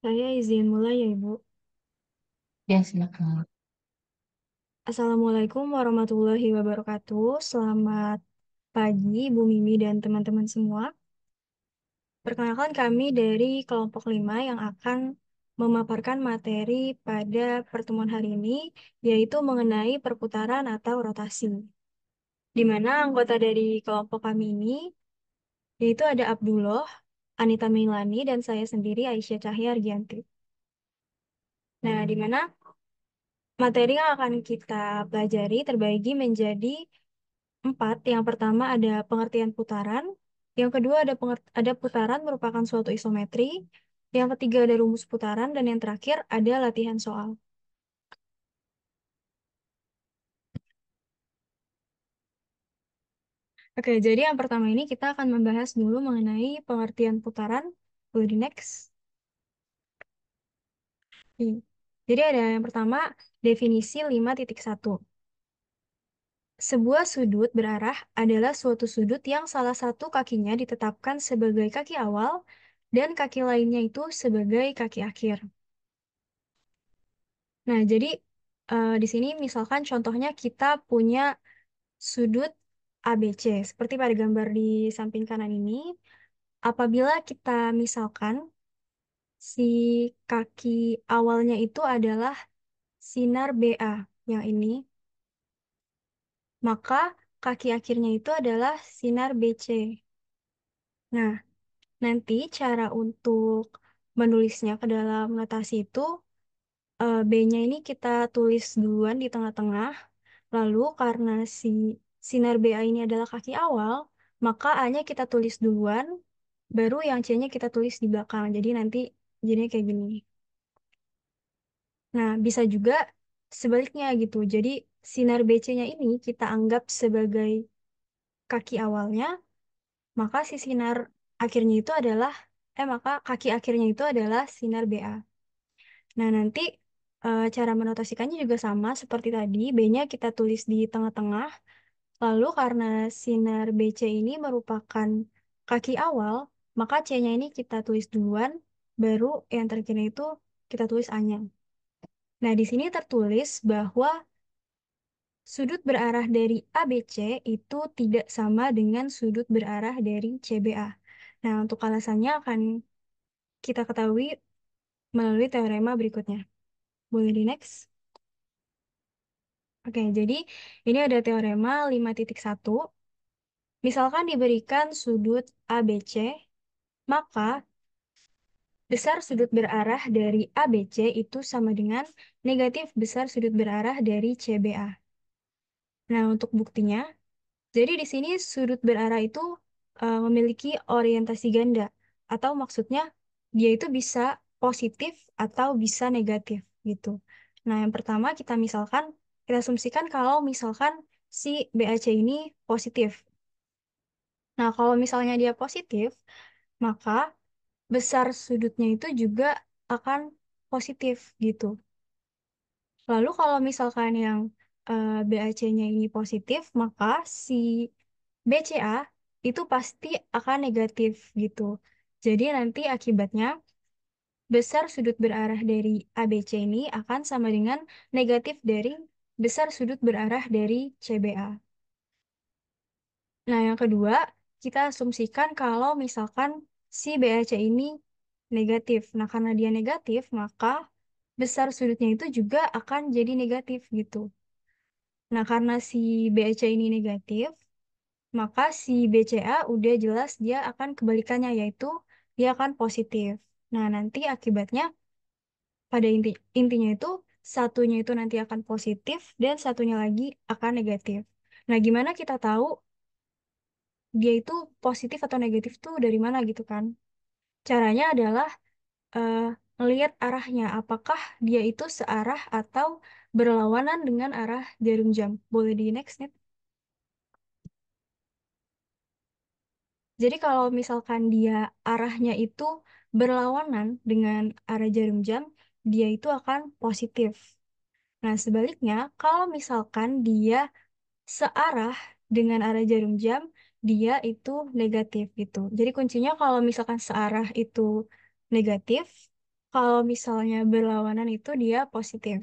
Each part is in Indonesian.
Saya izin mulai ya, Ibu. Ya, silakan. Assalamualaikum warahmatullahi wabarakatuh. Selamat pagi, Bu Mimi dan teman-teman semua. Perkenalkan kami dari kelompok 5 yang akan memaparkan materi pada pertemuan hari ini, yaitu mengenai perputaran atau rotasi. Di mana anggota dari kelompok kami ini, yaitu ada Abdullah, Anita Milani, dan saya sendiri Aisyah Cahya Argianti. Nah, di mana materi yang akan kita pelajari terbagi menjadi empat. Yang pertama ada pengertian putaran. Yang kedua ada putaran merupakan suatu isometri. Yang ketiga ada rumus putaran. Dan yang terakhir ada latihan soal. Oke, jadi yang pertama ini kita akan membahas dulu mengenai pengertian putaran. Boleh di next. Hmm. Jadi ada yang pertama, definisi 5.1. Sebuah sudut berarah adalah suatu sudut yang salah satu kakinya ditetapkan sebagai kaki awal dan kaki lainnya itu sebagai kaki akhir. Nah, jadi di sini misalkan contohnya kita punya sudut ABC, seperti pada gambar di samping kanan ini. Apabila kita misalkan si kaki awalnya itu adalah sinar BA yang ini, maka kaki akhirnya itu adalah sinar BC. Nah, nanti cara untuk menulisnya ke dalam notasi itu, B-nya ini kita tulis duluan di tengah-tengah. Lalu karena si sinar BA ini adalah kaki awal, maka A-nya kita tulis duluan, baru yang C-nya kita tulis di belakang. Jadi nanti jadinya kayak gini. Nah, bisa juga sebaliknya gitu. Jadi sinar BC-nya ini kita anggap sebagai kaki awalnya, maka si sinar akhirnya itu adalah, maka kaki akhirnya itu adalah sinar BA. Nah, nanti cara menotasikannya juga sama seperti tadi. B-nya kita tulis di tengah-tengah. Lalu karena sinar BC ini merupakan kaki awal, maka C-nya ini kita tulis duluan, baru yang terakhirnya itu kita tulis A-nya. Nah, di sini tertulis bahwa sudut berarah dari ABC itu tidak sama dengan sudut berarah dari CBA. Nah, untuk alasannya akan kita ketahui melalui teorema berikutnya. Boleh di next? Oke, jadi ini ada teorema 5.1. Misalkan diberikan sudut ABC, maka besar sudut berarah dari ABC itu sama dengan negatif besar sudut berarah dari CBA. Nah, untuk buktinya, jadi di sini sudut berarah itu memiliki orientasi ganda, atau maksudnya dia itu bisa positif atau bisa negatif gitu. Nah, yang pertama kita asumsikan kalau misalkan si BAC ini positif. Nah, kalau misalnya dia positif, maka besar sudutnya itu juga akan positif gitu. Lalu kalau misalkan yang BAC-nya ini positif, maka si BCA itu pasti akan negatif gitu. Jadi nanti akibatnya besar sudut berarah dari ABC ini akan sama dengan negatif dari besar sudut berarah dari CBA. Nah, yang kedua, kita asumsikan kalau misalkan si BAC ini negatif. Nah, karena dia negatif, maka besar sudutnya itu juga akan jadi negatif gitu. Nah, karena si BAC ini negatif, maka si BCA udah jelas dia akan kebalikannya, yaitu dia akan positif. Nah, nanti akibatnya pada intinya itu satunya itu nanti akan positif dan satunya lagi akan negatif. Nah, gimana kita tahu dia itu positif atau negatif tuh dari mana gitu kan? Caranya adalah eh, melihat arahnya, apakah dia itu searah atau berlawanan dengan arah jarum jam. Boleh di next nih. Jadi kalau misalkan dia arahnya itu berlawanan dengan arah jarum jam, dia itu akan positif. Nah, sebaliknya, kalau misalkan dia searah dengan arah jarum jam, dia itu negatif gitu. Jadi kuncinya kalau misalkan searah itu negatif, Kalau misalnya berlawanan itu dia positif.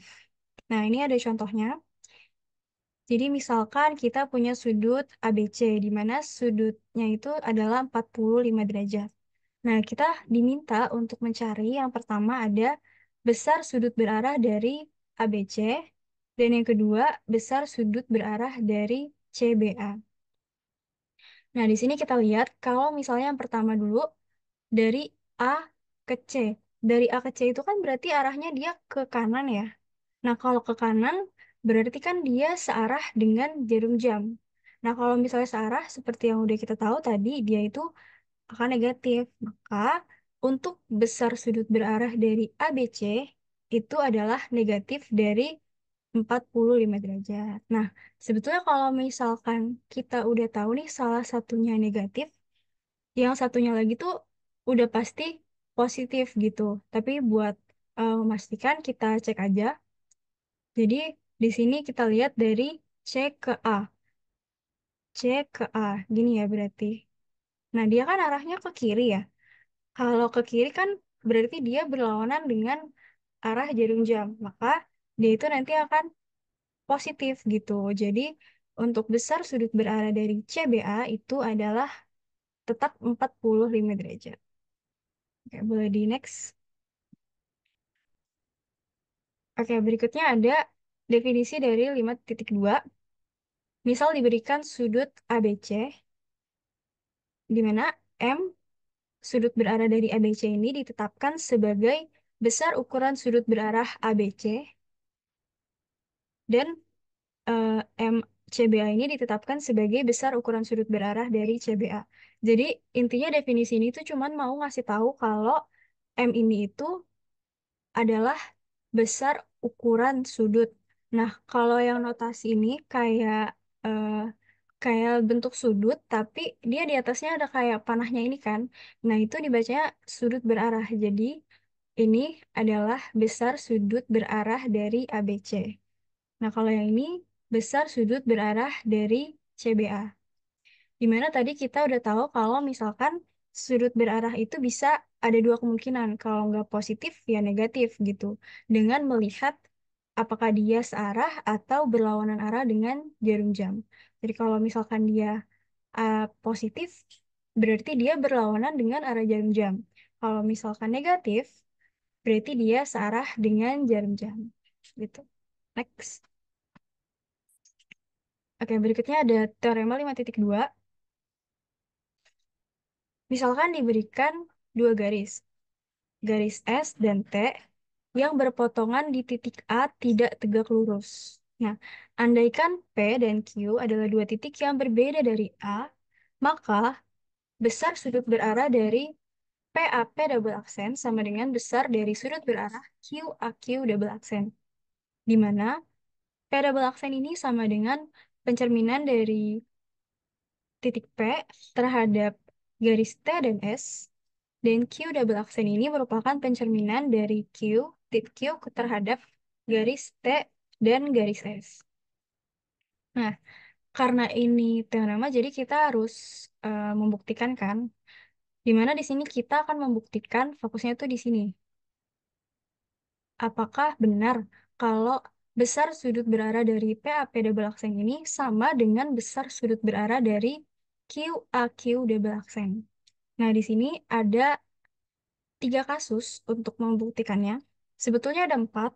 Nah, ini ada contohnya. Jadi misalkan kita punya sudut ABC, di mana sudutnya itu adalah 45 derajat. Nah, kita diminta untuk mencari yang pertama ada besar sudut berarah dari ABC, dan yang kedua besar sudut berarah dari CBA. Nah, di sini kita lihat kalau misalnya yang pertama dulu dari A ke C. Dari A ke C itu kan berarti arahnya dia ke kanan ya. Nah, kalau ke kanan berarti kan dia searah dengan jarum jam. Nah, kalau misalnya searah seperti yang udah kita tahu tadi, dia itu akan negatif. Maka untuk besar sudut berarah dari ABC itu adalah negatif dari 45 derajat. Nah, sebetulnya kalau misalkan kita udah tahu nih salah satunya negatif, yang satunya lagi tuh udah pasti positif gitu. Tapi buat memastikan kita cek aja. Jadi di sini kita lihat dari C ke A. C ke A. Gini ya berarti. Nah, dia kan arahnya ke kiri ya. Kalau ke kiri kan berarti dia berlawanan dengan arah jarum jam. Maka dia itu nanti akan positif gitu. Jadi untuk besar sudut berarah dari CBA itu adalah tetap 45 derajat. Oke, boleh di next. Oke, berikutnya ada definisi dari 5.2. Misal diberikan sudut ABC, di mana M sudut berarah dari ABC ini ditetapkan sebagai besar ukuran sudut berarah ABC dan eh, CBA ini ditetapkan sebagai besar ukuran sudut berarah dari CBA. Jadi intinya definisi ini tuh cuman mau ngasih tahu kalau M ini itu adalah besar ukuran sudut. Nah, kalau yang notasi ini eh, kayak bentuk sudut, tapi dia di atasnya ada kayak panahnya ini kan. Nah, itu dibacanya sudut berarah. Jadi ini adalah besar sudut berarah dari ABC. Nah, kalau yang ini besar sudut berarah dari CBA. Dimana tadi kita udah tahu kalau misalkan sudut berarah itu bisa ada dua kemungkinan. Kalau nggak positif, ya negatif gitu. Dengan melihat apakah dia searah atau berlawanan arah dengan jarum jam. Jadi kalau misalkan dia positif, berarti dia berlawanan dengan arah jarum jam. Kalau misalkan negatif, berarti dia searah dengan jarum jam. Gitu. Next. Oke, berikutnya ada teorema 5.2. Misalkan diberikan dua garis, garis S dan T, yang berpotongan di titik A tidak tegak lurus. Nah, andaikan P dan Q adalah dua titik yang berbeda dari A, maka besar sudut berarah dari PAP double aksen sama dengan besar dari sudut berarah QAQ double aksen. Di mana P double aksen ini sama dengan pencerminan dari titik P terhadap garis T dan S, dan Q double aksen ini merupakan pencerminan dari titik Q terhadap garis T dan garis S. Nah, karena ini teorema, jadi kita harus membuktikan kan, di mana di sini kita akan membuktikan fokusnya itu di sini. Apakah benar kalau besar sudut berarah dari PAP double aksen ini sama dengan besar sudut berarah dari QAQ double aksen? Nah, di sini ada 3 kasus untuk membuktikannya. Sebetulnya ada 4,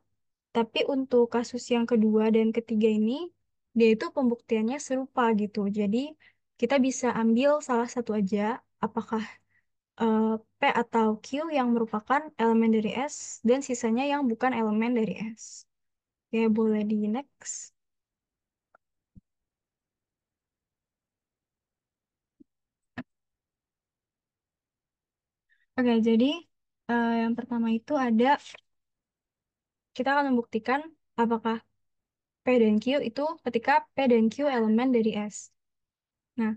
tapi untuk kasus yang kedua dan ketiga ini, dia itu pembuktiannya serupa gitu. Jadi, kita bisa ambil salah satu aja, apakah eh, P atau Q yang merupakan elemen dari S, dan sisanya yang bukan elemen dari S. Ya, boleh di next. Oke, jadi yang pertama itu ada, kita akan membuktikan apakah P dan Q itu ketika P dan Q elemen dari S. Nah,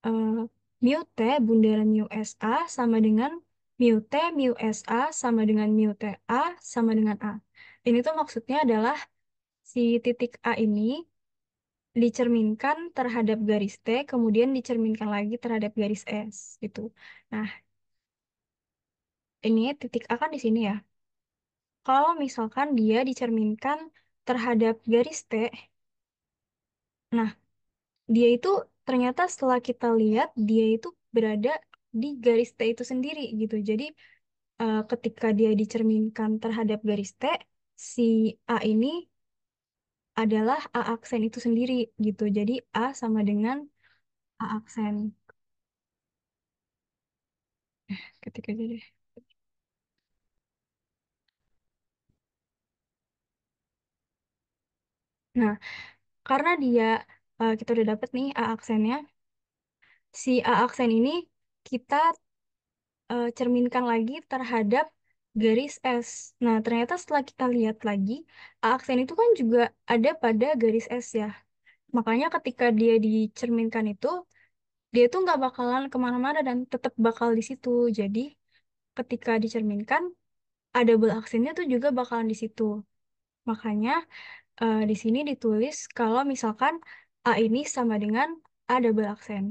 eh, mu T bundaran mu SA sama dengan mu T mu SA sama dengan mu TA sama dengan A. Ini tuh maksudnya adalah si titik A ini dicerminkan terhadap garis T, kemudian dicerminkan lagi terhadap garis S gitu. Nah, ini titik A kan di sini ya. kalau misalkan dia dicerminkan terhadap garis T. Nah, dia itu ternyata setelah kita lihat dia itu berada di garis T itu sendiri gitu. Jadi ketika dia dicerminkan terhadap garis T, si A ini adalah A aksen itu sendiri gitu. Jadi A sama dengan A aksen. Ketika jadi. Nah, karena dia kita udah dapet nih A aksennya, si A aksen ini kita cerminkan lagi terhadap garis S. Nah, ternyata setelah kita lihat lagi, A aksen itu kan juga ada pada garis S ya. Makanya ketika dia dicerminkan itu, dia tuh nggak bakalan kemana-mana dan tetap bakal di situ. Jadi, ketika dicerminkan, A double aksennya tuh juga bakalan di situ. Makanya di sini ditulis kalau misalkan A ini sama dengan A double aksen.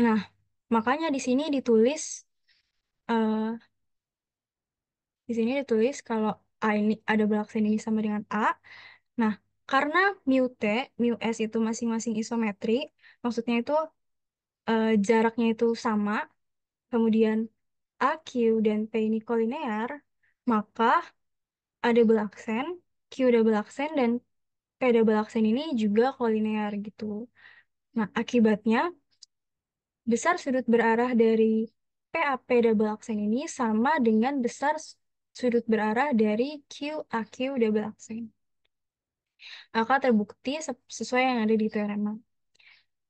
Nah, makanya eh, di sini ditulis kalau A ini A double aksen ini sama dengan A. Nah, karena mu T, mu S itu masing-masing isometri, maksudnya itu jaraknya itu sama, kemudian AQ dan P ini kolinear, maka A double aksen, Q double aksen, dan P double aksen ini juga kolinear gitu. Nah, akibatnya besar sudut berarah dari PAP double aksen ini sama dengan besar sudut berarah dari QAQ double aksen. Maka terbukti sesuai yang ada di teorema.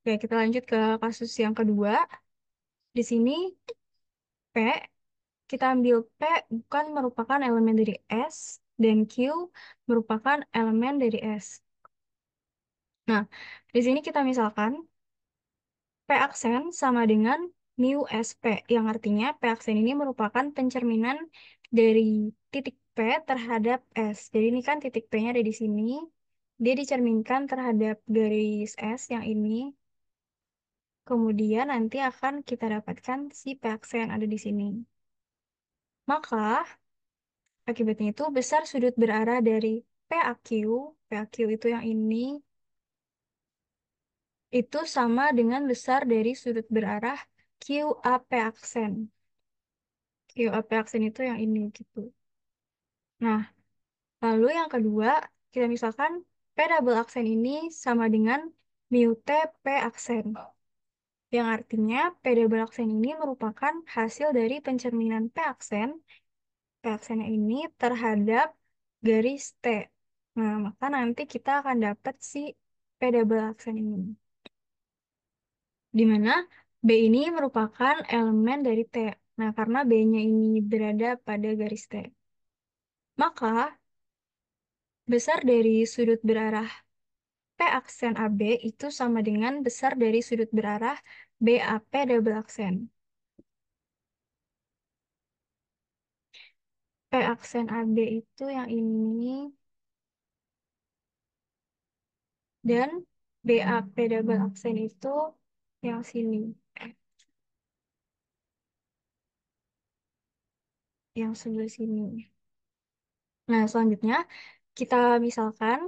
Oke, kita lanjut ke kasus yang kedua. Di sini P, kita ambil P bukan merupakan elemen dari S, dan Q merupakan elemen dari S. Nah, di sini kita misalkan P aksen sama dengan mu SP, yang artinya P aksen ini merupakan pencerminan dari titik P terhadap S. Jadi ini kan titik P-nya ada di sini, dia dicerminkan terhadap garis S yang ini, kemudian nanti akan kita dapatkan si P aksen ada di sini. Maka akibatnya itu besar sudut berarah dari PAQ, PAQ itu yang ini, itu sama dengan besar dari sudut berarah QAP aksen. QAP aksen itu yang ini gitu. Nah, lalu yang kedua, kita misalkan P double aksen ini sama dengan mu T P aksen. Yang artinya P double aksen ini merupakan hasil dari pencerminan P aksen, P aksennya ini terhadap garis T. Nah, maka nanti kita akan dapat si P double aksen ini. Di mana B ini merupakan elemen dari T. Nah, karena B-nya ini berada pada garis T. Maka besar dari sudut berarah P aksen AB itu sama dengan besar dari sudut berarah BAP double aksen. P aksen AB itu yang ini, dan BAP double aksen itu yang sini, yang sebelah sini. Nah, selanjutnya kita misalkan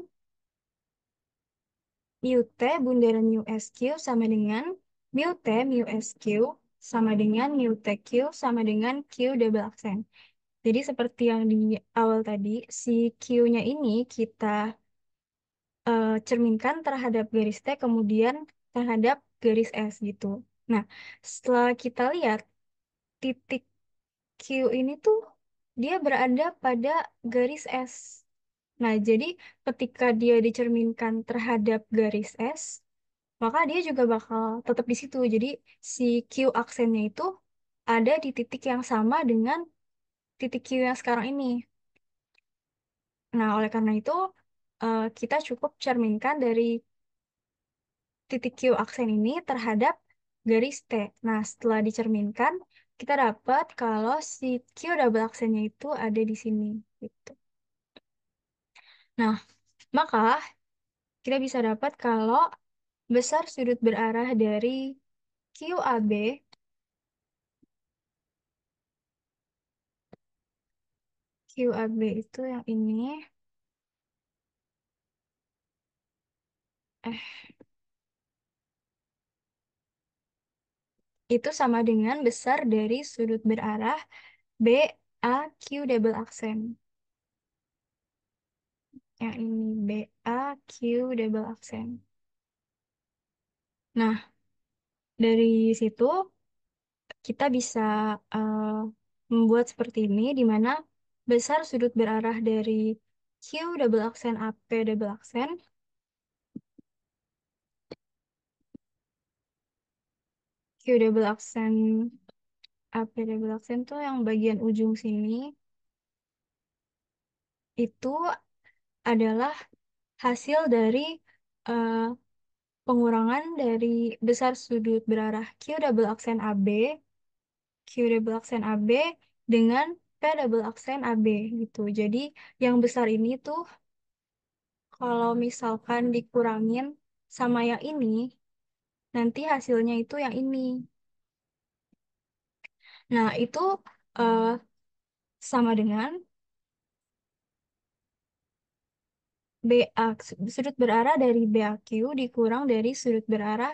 mu T bundaran mu SQ sama dengan mu T mu SQ sama dengan mu TQ sama dengan Q double aksen. Jadi seperti yang di awal tadi, si Q-nya ini kita cerminkan terhadap garis T kemudian terhadap garis S gitu. Nah, setelah kita lihat titik Q ini tuh dia berada pada garis S. Nah, jadi ketika dia dicerminkan terhadap garis S, maka dia juga bakal tetap di situ. Jadi si Q aksennya itu ada di titik yang sama dengan titik Q yang sekarang ini. Nah, oleh karena itu kita cukup cerminkan dari titik Q aksen ini terhadap garis T. Nah, setelah dicerminkan, kita dapat kalau si Q double aksennya itu ada di sini. Gitu. Nah, maka kita bisa dapat kalau besar sudut berarah dari QAB QAB itu yang ini. Eh, itu sama dengan besar dari sudut berarah BAQ double aksen. Yang ini BAQ double aksen. Nah, dari situ kita bisa eh, membuat seperti ini, di mana besar sudut berarah dari Q double aksen AP double aksen, Q double aksen AP double aksen tuh yang bagian ujung sini, itu adalah hasil dari eh, pengurangan dari besar sudut berarah Q double aksen AB, Q double aksen AB dengan P double aksen AB gitu. Jadi yang besar ini tuh kalau misalkan dikurangin sama yang ini, nanti hasilnya itu yang ini. Nah, itu eh, sama dengan BA, sudut berarah dari BAQ dikurang dari sudut berarah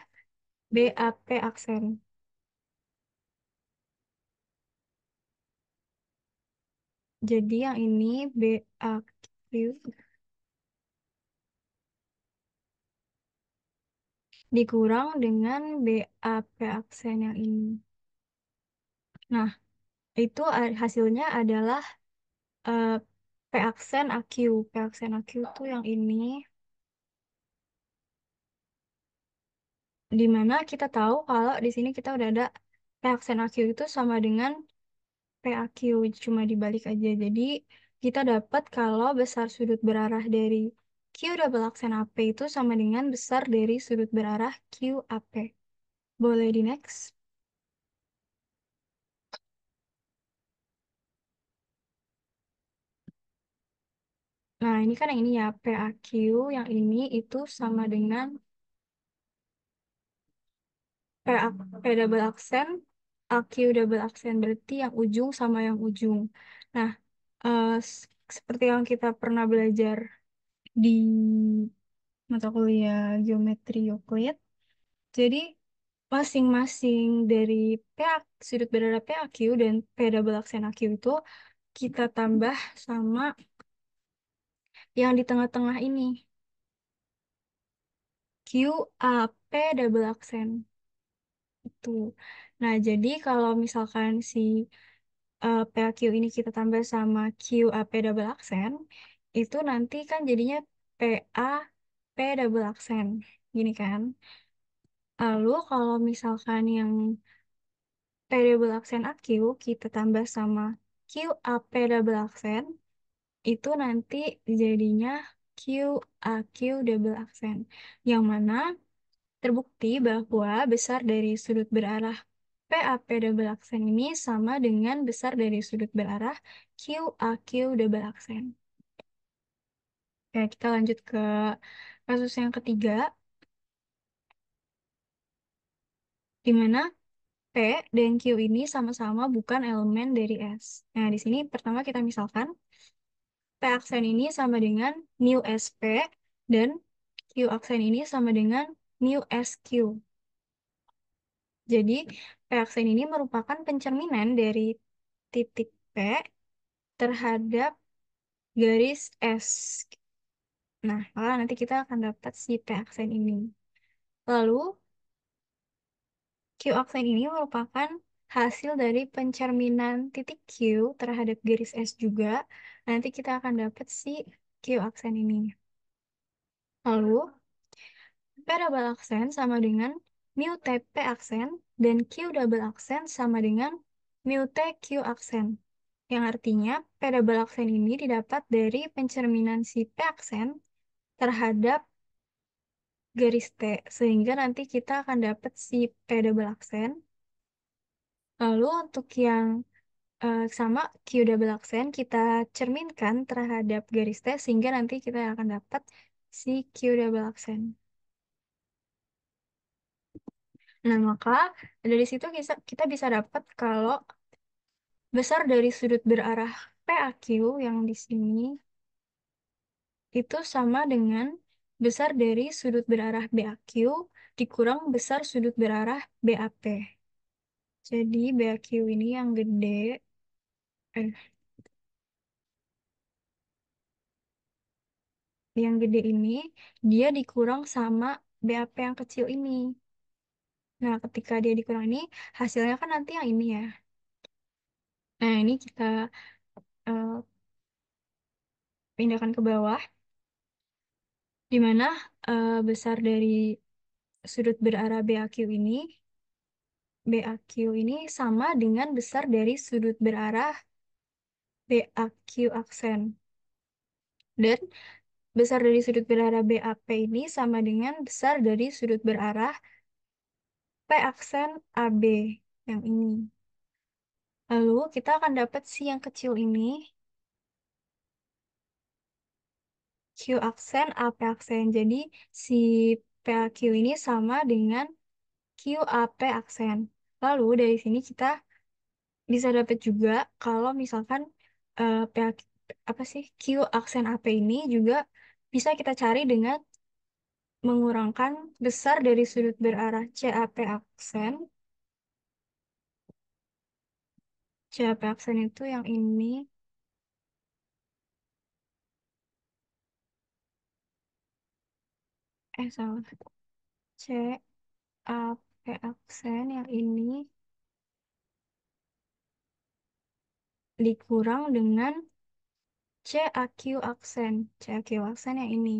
BAP aksen. Jadi yang ini BAQ dikurang dengan BAP aksen yang ini. Nah, itu hasilnya adalah eh, P aksen AQ. P aksen AQ itu yang ini. Di mana kita tahu kalau di sini kita udah ada P aksen AQ itu sama dengan PAQ, cuma dibalik aja. Jadi kita dapat kalau besar sudut berarah dari Q double aksen AP itu sama dengan besar dari sudut berarah QAP. Boleh di next? Nah, ini kan yang ini ya, PAQ, yang ini itu sama dengan PA, P double aksen, AQ double aksen, berarti yang ujung sama yang ujung. Nah, seperti yang kita pernah belajar di mata kuliah geometri Euclid, jadi masing-masing dari PA, sudut berada PAQ dan P double aksen AQ itu kita tambah sama yang di tengah-tengah ini, QAP double aksen itu. Nah, jadi kalau misalkan si PAQ ini kita tambah sama QAP double aksen, itu nanti kan jadinya PAP double aksen. Gini kan. Lalu kalau misalkan yang P double aksen AQ kita tambah sama QAP double aksen, itu nanti jadinya QAQ double aksen. Yang mana terbukti bahwa besar dari sudut berarah PAP double aksen ini sama dengan besar dari sudut berarah QAQ double aksen. Oke, kita lanjut ke kasus yang ketiga, di mana P dan Q ini sama-sama bukan elemen dari S. Nah, di sini pertama kita misalkan P aksen ini sama dengan mu SP dan Q aksen ini sama dengan mu SQ. Jadi, P aksen ini merupakan pencerminan dari titik P terhadap garis S. Nah, maka nanti kita akan dapat si P aksen ini. Lalu, Q aksen ini merupakan hasil dari pencerminan titik Q terhadap garis S juga. Nanti kita akan dapat si Q aksen ini. Lalu, P double aksen sama dengan mu TP aksen dan Q double aksen sama dengan mu TQ aksen. Yang artinya P double aksen ini didapat dari pencerminan si P aksen terhadap garis T. Sehingga nanti kita akan dapat si P double aksen. Lalu untuk yang sama Q double aksen kita cerminkan terhadap garis T sehingga nanti kita akan dapat si Q double aksen. Nah, maka dari situ kita bisa dapat kalau besar dari sudut berarah PAQ yang di sini itu sama dengan besar dari sudut berarah BAQ dikurang besar sudut berarah BAP. Jadi BAQ ini yang gede, eh, yang gede ini dia dikurang sama BAP yang kecil ini. Nah, ketika dia dikurang ini, hasilnya kan nanti yang ini ya. Nah, ini kita eh, pindahkan ke bawah, di mana besar dari sudut berarah BAQ ini sama dengan besar dari sudut berarah BAQ aksen. Dan besar dari sudut berarah BAP ini sama dengan besar dari sudut berarah P aksen AB yang ini. Lalu kita akan dapat si yang kecil ini, Q aksen AP aksen. Jadi si PAQ ini sama dengan QAP aksen. Lalu dari sini kita bisa dapat juga kalau misalkan PAQ, apa sih, Q aksen AP ini juga bisa kita cari dengan mengurangkan besar dari sudut berarah CAP aksen. CAP aksen itu yang ini. Salah. CAP aksen yang ini dikurang dengan CAQ aksen. CAQ aksen yang ini.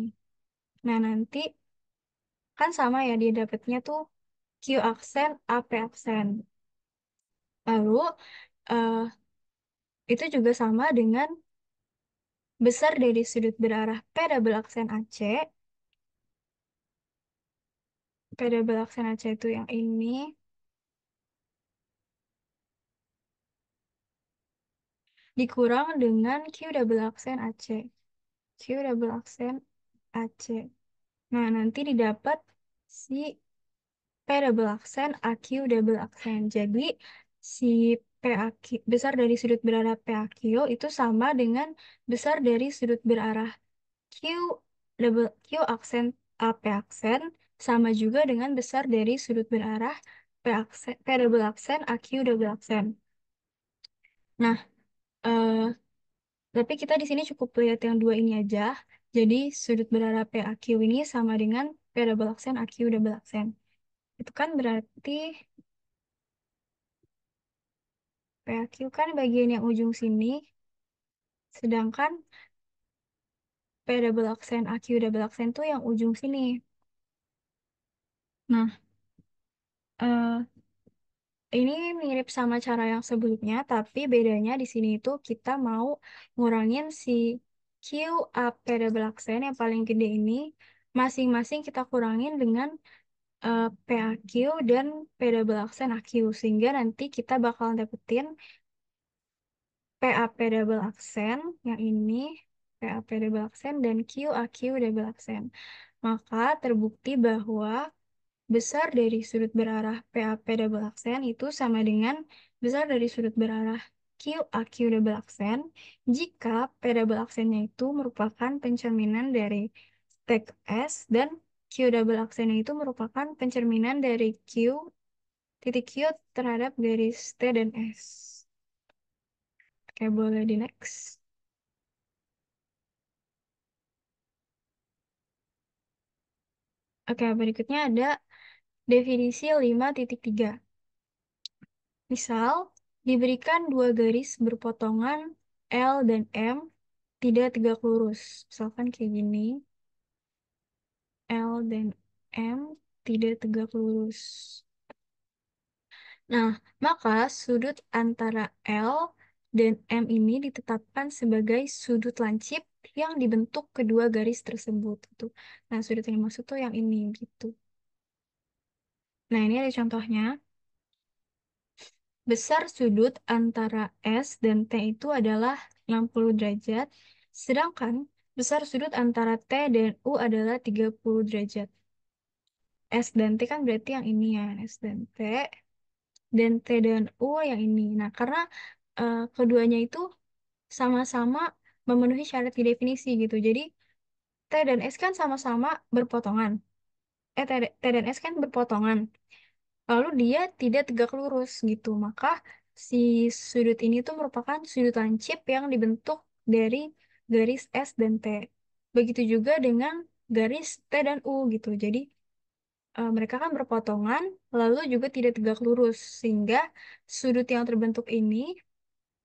Nah, nanti kan sama ya dia dapatnya tuh Q aksen, AP aksen. Lalu eh, itu juga sama dengan besar dari sudut berarah P double aksen AC. P double aksen AC itu yang ini dikurang dengan Q double aksen AC. Q double aksen AC. Nah, nanti didapat si P double aksen AQ double aksen. Jadi si PAQ besar dari sudut berarah PAQ itu sama dengan besar dari sudut berarah Q Q aksen AP aksen sama juga dengan besar dari sudut berarah P double aksen AQ double aksen. Nah, eh, tapi kita di sini cukup lihat yang dua ini aja. Jadi sudut berarah PAQ ini sama dengan P double aksen AQ double aksen. Itu kan berarti PAQ kan bagian yang ujung sini, sedangkan P double aksen AQ double aksen tuh yang ujung sini. Nah, eh, ini mirip sama cara yang sebelumnya, tapi bedanya di sini itu kita mau ngurangin si Q A P double aksen yang paling gede ini, masing-masing kita kurangin dengan PAQ dan P double aksen AQ, sehingga nanti kita bakal dapetin PAP double aksen yang ini, PAP double aksen dan QAQ double aksen. Maka terbukti bahwa besar dari sudut berarah PAP double aksen itu sama dengan besar dari sudut berarah QAQ double aksen jika P double aksennya itu merupakan pencerminan dari stek S dan Q double aksennya itu merupakan pencerminan dari Q titik Q terhadap garis T dan S. Oke, boleh di next. Oke, berikutnya ada definisi 5.3. Misal, diberikan dua garis berpotongan L dan M tidak tegak lurus. Misalkan kayak gini, L dan M tidak tegak lurus. Nah, maka sudut antara L dan M ini ditetapkan sebagai sudut lancip yang dibentuk kedua garis tersebut. Gitu. Nah, sudut yang dimaksud tuh yang ini gitu. Nah, ini ada contohnya. Besar sudut antara S dan T itu adalah 60 derajat, sedangkan besar sudut antara T dan U adalah 30 derajat. S dan T kan berarti yang ini ya, S dan T dan U yang ini. Nah, karena keduanya itu sama-sama memenuhi syarat di definisi gitu. Jadi T dan S kan sama-sama berpotongan. T dan S kan berpotongan. Lalu dia tidak tegak lurus gitu. Maka si sudut ini tuh merupakan sudut lancip yang dibentuk dari garis S dan T. Begitu juga dengan garis T dan U gitu. Jadi mereka kan berpotongan, lalu juga tidak tegak lurus, sehingga sudut yang terbentuk ini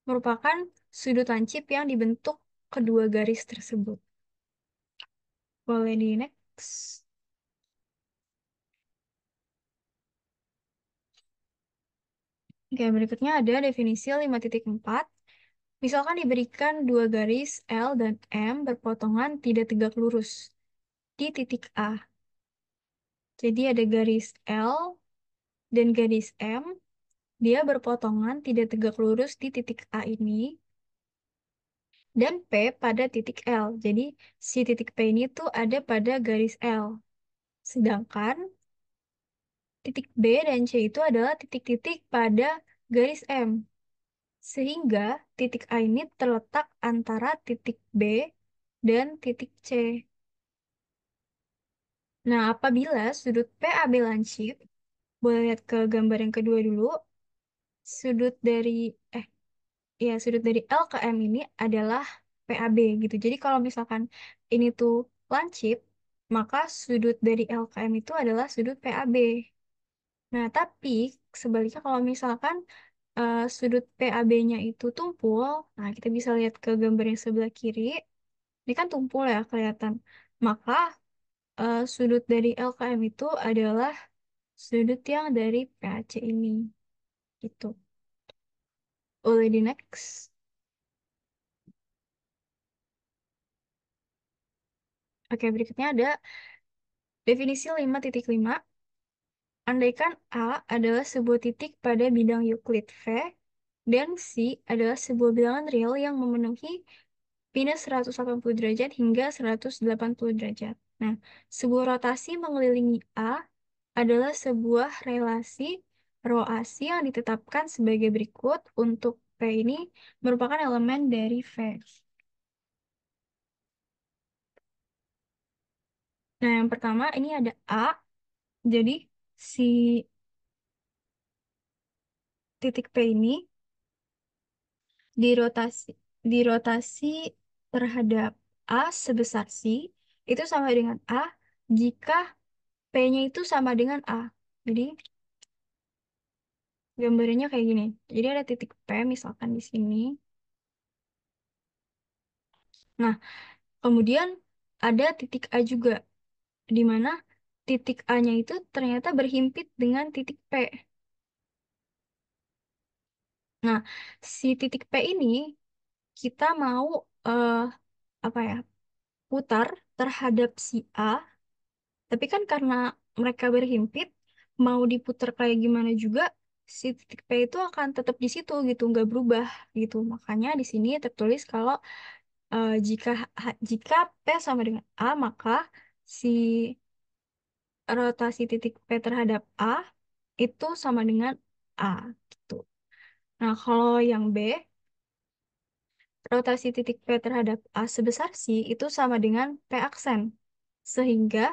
merupakan sudut lancip yang dibentuk kedua garis tersebut. Boleh di next. Oke, berikutnya ada definisi 5.4. Misalkan diberikan dua garis L dan M berpotongan tidak tegak lurus di titik A. Jadi ada garis L dan garis M, dia berpotongan tidak tegak lurus di titik A ini, dan P pada titik L. Jadi si titik P ini tuh ada pada garis L. Sedangkan titik B dan C itu adalah titik-titik pada garis M. Sehingga titik A ini terletak antara titik B dan titik C. Nah, apabila sudut PAB lancip, boleh lihat ke gambar yang kedua dulu. Sudut dari eh sudut dari L ke M ini adalah PAB gitu. Jadi kalau misalkan ini tuh lancip, maka sudut dari L ke M itu adalah sudut PAB. Nah, tapi sebaliknya kalau misalkan sudut PAB-nya itu tumpul, nah kita bisa lihat ke gambar yang sebelah kiri. Ini kan tumpul ya kelihatan. Maka sudut dari L ke M itu adalah sudut yang dari PAC ini gitu. Boleh di next. Oke, berikutnya ada definisi 5.5. Andaikan A adalah sebuah titik pada bidang Euclid V dan C adalah sebuah bilangan real yang memenuhi minus 180 derajat hingga 180 derajat. Nah, sebuah rotasi mengelilingi A adalah sebuah relasi ρAC yang ditetapkan sebagai berikut untuk P ini merupakan elemen dari V. Nah, yang pertama ini ada A, jadi si titik P ini dirotasi dirotasi terhadap A sebesar C itu sama dengan A jika P-nya itu sama dengan A. Jadi gambarnya kayak gini. Jadi ada titik P misalkan di sini. Nah, kemudian ada titik A juga di mana titik A-nya itu ternyata berhimpit dengan titik P. Nah, si titik P ini kita mau eh, apa ya? Putar terhadap si A. Tapi kan karena mereka berhimpit, mau diputar kayak gimana juga, si titik P itu akan tetap di situ gitu, nggak berubah gitu. Makanya di sini tertulis kalau jika P sama dengan A, maka si rotasi titik P terhadap A itu sama dengan A gitu. Nah, kalau yang B, rotasi titik P terhadap A sebesar C itu sama dengan P aksen. Sehingga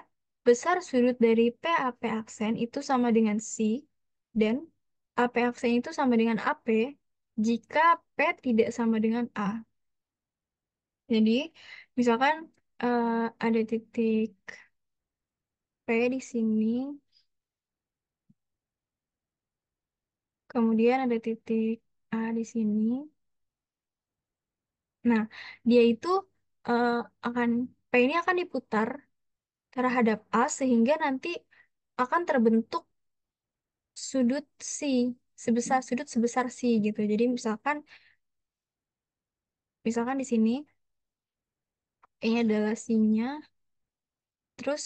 besar sudut dari PAP aksen itu sama dengan C dan AP aksen itu sama dengan AP jika P tidak sama dengan A. Jadi, misalkan ada titik P di sini, kemudian ada titik A di sini. Nah, dia itu eh, akan P ini akan diputar terhadap A sehingga nanti akan terbentuk sudut C sudut sebesar C gitu. Jadi misalkan di sini ini adalah C-nya, terus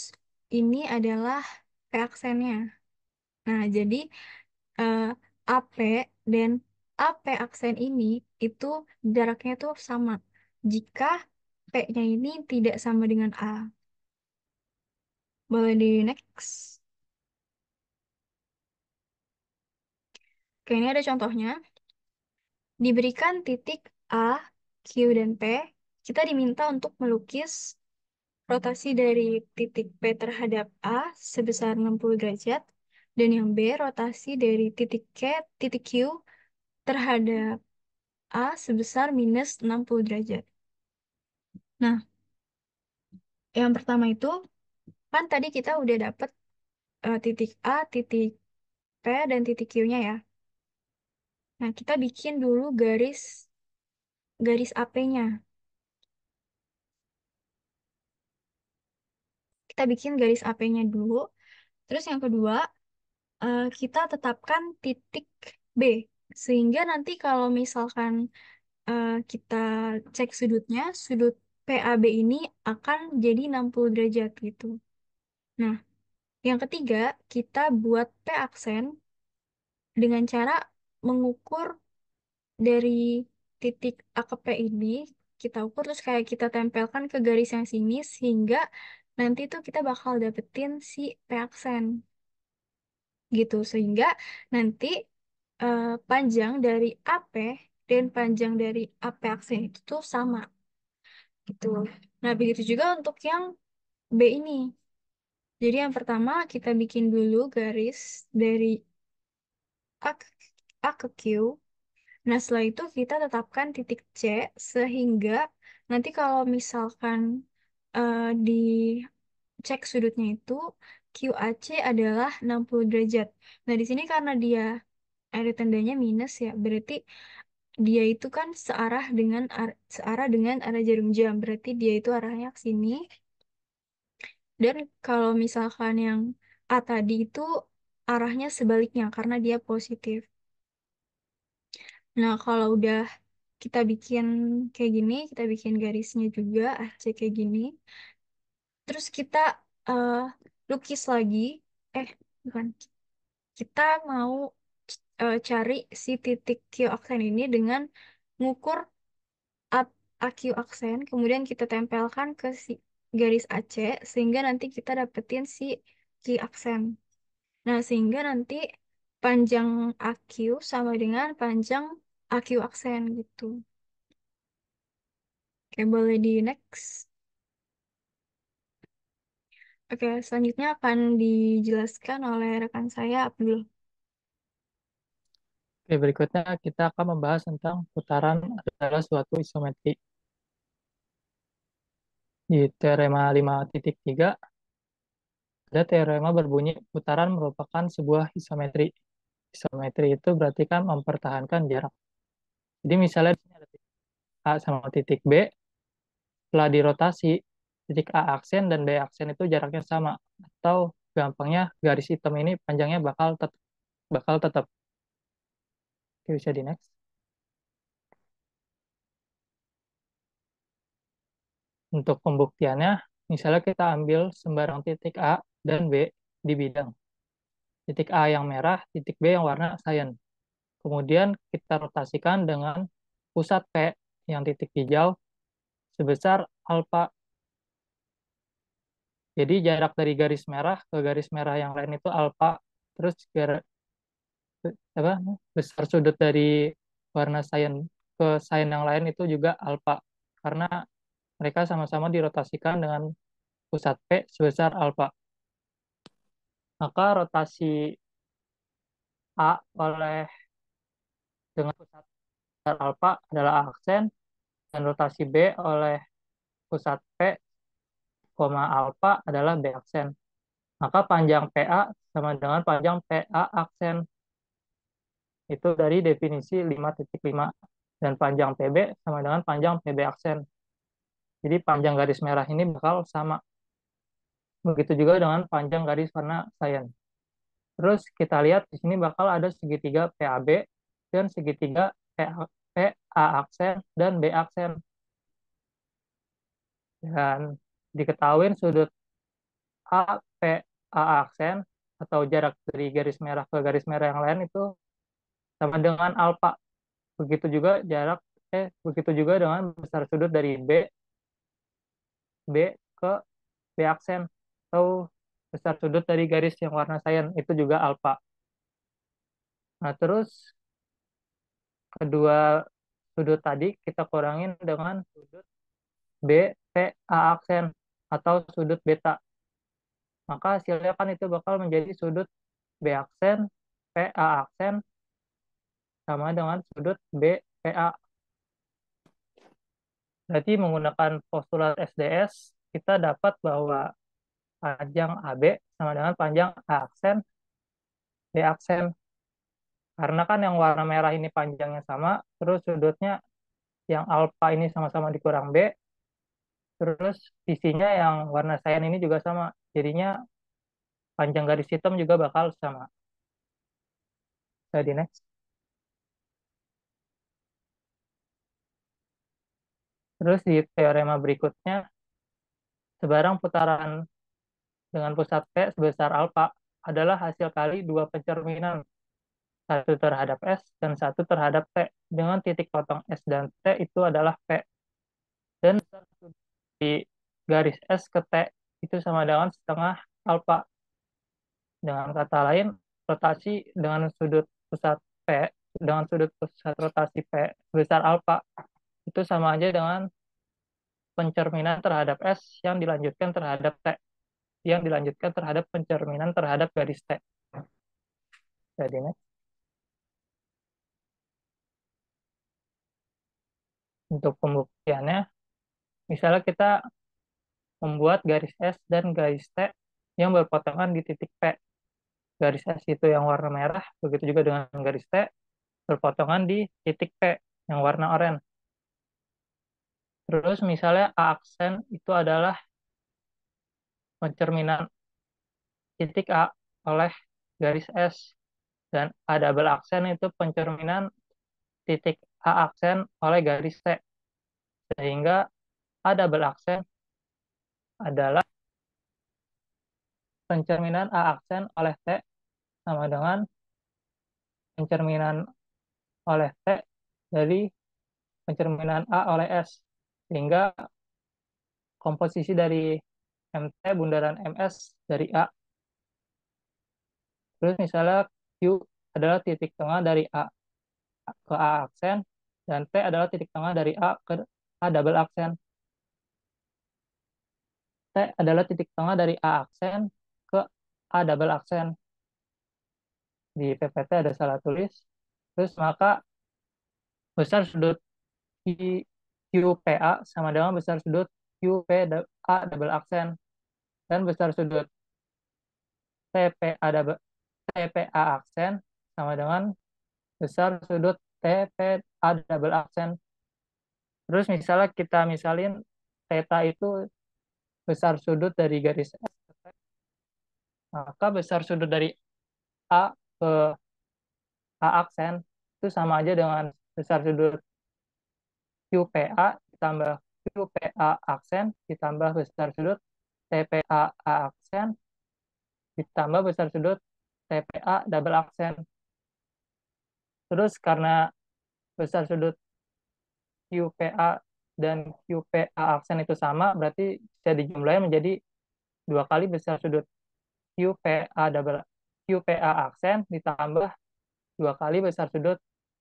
ini adalah P aksennya. Nah, jadi eh, AP dan AP aksen ini itu jaraknya tuh sama. Jika P-nya ini tidak sama dengan A. Boleh di next. Oke, ini ada contohnya. Diberikan titik A Q, dan P, kita diminta untuk melukis rotasi dari titik P terhadap A sebesar 60 derajat, dan yang B, rotasi dari titik Q terhadap A sebesar minus 60 derajat. Nah, yang pertama itu, kan tadi kita udah dapet titik A, titik P, dan titik Q-nya ya. Nah, kita bikin dulu garis garis AP-nya. Kita bikin garis AP-nya dulu. Terus yang kedua, kita tetapkan titik B. Sehingga nanti kalau misalkan kita cek sudutnya, sudut PAB ini akan jadi 60 derajat gitu. Nah, yang ketiga, kita buat P aksen dengan cara mengukur dari titik A ke P ini, kita ukur terus kayak kita tempelkan ke garis yang sini, sehingga nanti tuh kita bakal dapetin si P aksen gitu. Sehingga nanti panjang dari AP dan panjang dari AP aksen itu tuh sama gitu. Nah, begitu juga untuk yang B ini. Jadi yang pertama kita bikin dulu garis dari A ke, A ke Q. Nah, setelah itu kita tetapkan titik C sehingga nanti kalau misalkan dicek sudutnya itu QAC adalah 60 derajat. Nah, di sini karena dia ada tandanya minus ya, berarti dia itu kan searah dengan arah jarum jam. Berarti dia itu arahnya ke sini. Dan kalau misalkan yang A tadi itu arahnya sebaliknya karena dia positif. Nah, kalau udah kita bikin kayak gini, kita bikin garisnya juga AC kayak gini. Terus kita eh, lukis lagi. Eh, bukan. Kita mau cari si titik Q aksen ini dengan ngukur AQ aksen, kemudian kita tempelkan ke si garis AC, sehingga nanti kita dapetin si Q aksen. Nah, sehingga nanti panjang AQ sama dengan panjang AQ aksen gitu. Oke, boleh di next. Oke, selanjutnya akan dijelaskan oleh rekan saya, Abdul. Oke, berikutnya kita akan membahas tentang putaran adalah suatu isometri. Di teorema 5.3 ada teorema berbunyi putaran merupakan sebuah isometri. Isometri itu berarti kan mempertahankan jarak. Jadi misalnya di sini ada titik A sama titik B, setelah dirotasi, titik A aksen dan B aksen itu jaraknya sama. Atau gampangnya garis hitam ini panjangnya bakal tetap. Oke, bisa di next. Untuk pembuktiannya, misalnya kita ambil sembarang titik A dan B di bidang. Titik A yang merah, titik B yang warna cyan. Kemudian kita rotasikan dengan pusat P yang titik hijau sebesar alfa. Jadi jarak dari garis merah ke garis merah yang lain itu alfa. Terus apa, besar sudut dari warna cyan ke cyan yang lain itu juga alfa. Karena mereka sama-sama dirotasikan dengan pusat P sebesar alfa. Maka rotasi A oleh dengan pusat alfa adalah aksen dan rotasi B oleh pusat P, alfa adalah B aksen. Maka panjang PA sama dengan panjang PA aksen. Itu dari definisi 5.5. Dan panjang PB sama dengan panjang PB aksen. Jadi panjang garis merah ini bakal sama. Begitu juga dengan panjang garis warna cyan. Terus kita lihat di sini bakal ada segitiga PAB dan segitiga PA aksen dan B aksen. Dan diketahui sudut A aksen atau jarak dari garis merah ke garis merah yang lain itu sama dengan alfa. Begitu juga dengan besar sudut dari B ke B aksen atau besar sudut dari garis yang warna cyan itu juga alfa. Nah, terus kedua sudut tadi kita kurangin dengan sudut B, P, A aksen atau sudut beta. Maka hasilnya kan itu bakal menjadi sudut B aksen, P, A aksen sama dengan sudut B, P, A. Berarti menggunakan postulat SDS, kita dapat bahwa panjang AB sama dengan panjang A aksen, B aksen. Karena kan yang warna merah ini panjangnya sama, terus sudutnya yang alfa ini sama-sama dikurang B, terus sisinya yang warna cyan ini juga sama. Jadinya panjang garis hitam juga bakal sama. Jadi next. Terus di teorema berikutnya, sebarang putaran dengan pusat P sebesar alfa adalah hasil kali dua pencerminan, satu terhadap S dan satu terhadap T, dengan titik potong S dan T itu adalah P. Dan di garis S ke T itu sama dengan setengah alfa. Dengan kata lain, rotasi dengan sudut pusat P, dengan sudut pusat rotasi P sebesar alfa, itu sama aja dengan pencerminan terhadap S yang dilanjutkan terhadap T, yang dilanjutkan terhadap pencerminan terhadap garis T. Jadi, untuk pembuktiannya, misalnya kita membuat garis S dan garis T yang berpotongan di titik P. Garis S itu yang warna merah, begitu juga dengan garis T berpotongan di titik P yang warna oranye. Terus misalnya A aksen itu adalah pencerminan titik A oleh garis S, dan A double aksen itu pencerminan titik A aksen oleh garis T. Sehingga A double aksen adalah pencerminan A aksen oleh T sama dengan pencerminan oleh T dari pencerminan A oleh S. Sehingga komposisi dari MT bundaran MS dari A. Terus misalnya Q adalah titik tengah dari A ke A aksen, dan T adalah titik tengah dari A ke A double aksen. T adalah titik tengah dari A aksen ke A double aksen. Di PPT ada salah tulis. Terus maka besar sudut QPA sama dengan besar sudut QPA double aksen. Dan besar sudut TPA double, TPA aksen sama dengan besar sudut TPA double aksen. Terus misalnya kita misalin theta itu besar sudut dari garis S, maka besar sudut dari A ke A aksen itu sama aja dengan besar sudut QPA ditambah QPA aksen ditambah besar sudut TPA aksen ditambah besar sudut TPA double aksen. Terus karena besar sudut QPA dan QPA aksen itu sama, berarti bisa dijumlahin menjadi dua kali besar sudut QPA aksen ditambah dua kali besar sudut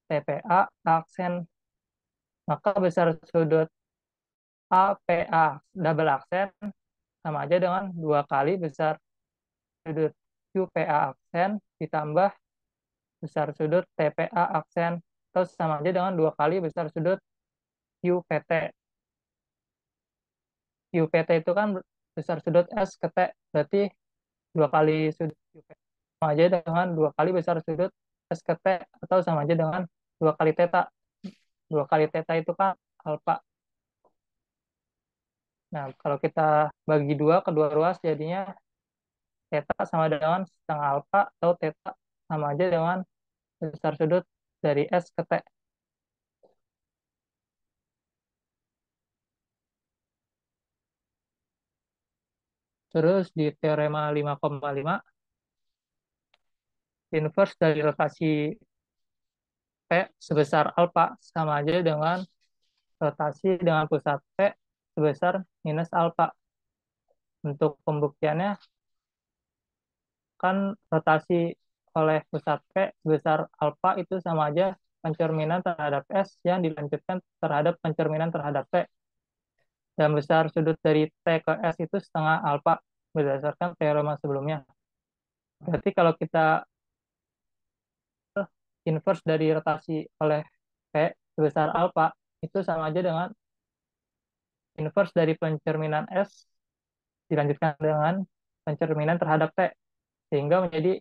TPA aksen. Maka besar sudut APA double aksen sama aja dengan dua kali besar sudut QPA aksen ditambah besar sudut TPA aksen, atau sama aja dengan dua kali besar sudut QPT. QPT itu kan besar sudut S ke T, berarti dua kali sudut QPT sama aja dengan dua kali besar sudut S ke T, atau sama aja dengan dua kali theta. Dua kali theta itu kan alfa. Nah, kalau kita bagi dua, kedua ruas jadinya theta sama dengan setengah alfa, atau theta sama aja dengan besar sudut dari S ke T. Terus di teorema 5,5, inverse dari rotasi P sebesar alfa sama aja dengan rotasi dengan pusat P sebesar minus alfa. Untuk pembuktiannya, kan rotasi oleh pusat P sebesar alfa itu sama aja pencerminan terhadap S yang dilanjutkan terhadap pencerminan terhadap T. Dan besar sudut dari T ke S itu setengah alfa berdasarkan teorema sebelumnya. Berarti kalau kita inverse dari rotasi oleh P sebesar alfa itu sama aja dengan inverse dari pencerminan S dilanjutkan dengan pencerminan terhadap T, sehingga menjadi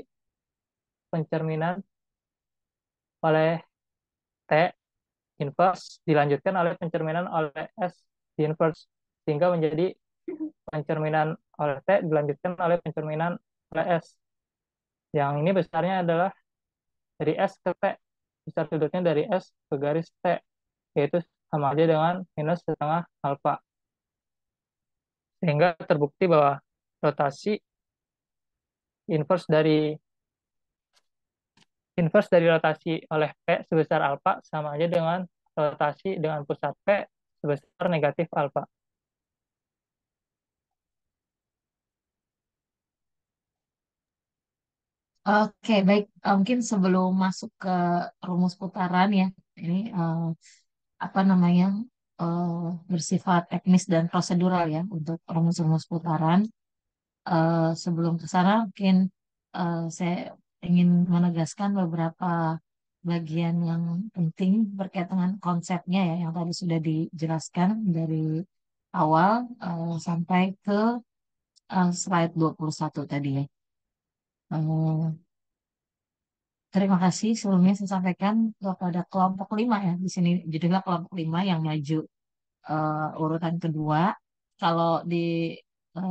pencerminan oleh T inverse dilanjutkan oleh pencerminan oleh S di inverse, sehingga menjadi pencerminan oleh T dilanjutkan oleh pencerminan oleh S. Yang ini besarnya adalah dari S ke T, besar sudutnya dari S ke garis T, yaitu sama aja dengan minus setengah alfa. Sehingga terbukti bahwa rotasi inverse dari rotasi oleh P sebesar alfa sama aja dengan rotasi dengan pusat P sebesar negatif alfa. Oke, baik. Mungkin sebelum masuk ke rumus putaran ya, ini apa namanya eh, bersifat teknis dan prosedural ya untuk rumus-rumus putaran. Sebelum ke sana, mungkin saya ingin menegaskan beberapa bagian yang penting berkaitan dengan konsepnya ya, yang tadi sudah dijelaskan dari awal sampai ke slide 21 tadi ya. Eh, Terima kasih sebelumnya saya sampaikan kepada kelompok 5 ya. Di sini judulnya kelompok 5 yang maju urutan kedua. Kalau di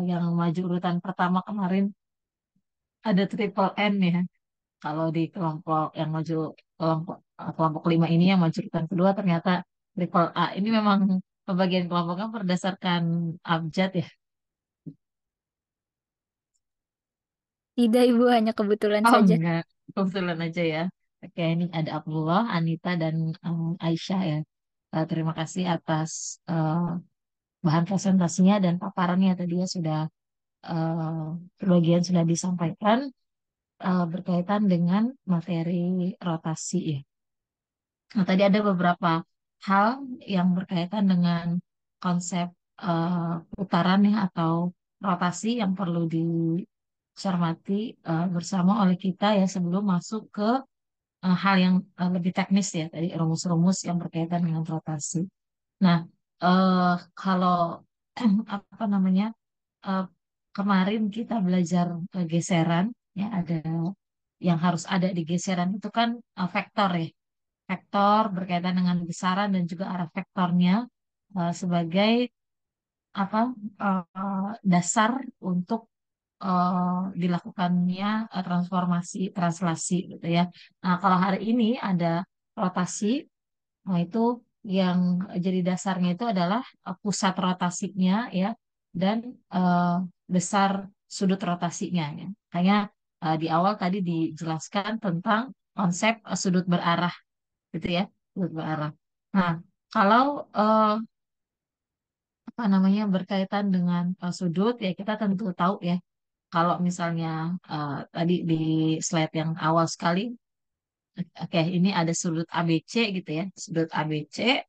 yang maju urutan pertama kemarin ada triple N ya. Kalau di kelompok yang maju kelompok 5 ini yang maju urutan kedua ternyata triple A. Ini memang pembagian kelompoknya berdasarkan abjad ya. Tidak, Ibu, hanya kebetulan Oh saja. enggak, kebetulan aja ya. Oke, ini ada Abdullah, Anita, dan Aisyah ya. Terima kasih atas eh, bahan presentasinya dan paparannya tadi ya sudah sebagian sudah disampaikan berkaitan dengan materi rotasi ya. Nah, tadi ada beberapa hal yang berkaitan dengan konsep putaran ya atau rotasi yang perlu dicermati bersama oleh kita ya sebelum masuk ke hal yang lebih teknis ya tadi rumus-rumus yang berkaitan dengan rotasi. Nah, kalau apa namanya eh, kemarin kita belajar geseran ya ada yang harus ada di geseran itu kan vektor ya vektor berkaitan dengan besaran dan juga arah vektornya sebagai apa dasar untuk dilakukannya transformasi translasi gitu ya. Nah, kalau hari ini ada rotasi, nah itu yang jadi dasarnya itu adalah pusat rotasinya ya dan eh, besar sudut rotasinya ya. Makanya di awal tadi dijelaskan tentang konsep sudut berarah gitu ya, sudut berarah. Nah, kalau apa namanya berkaitan dengan sudut ya kita tentu tahu ya kalau misalnya tadi di slide yang awal sekali, oke ini ada sudut ABC gitu ya, sudut ABC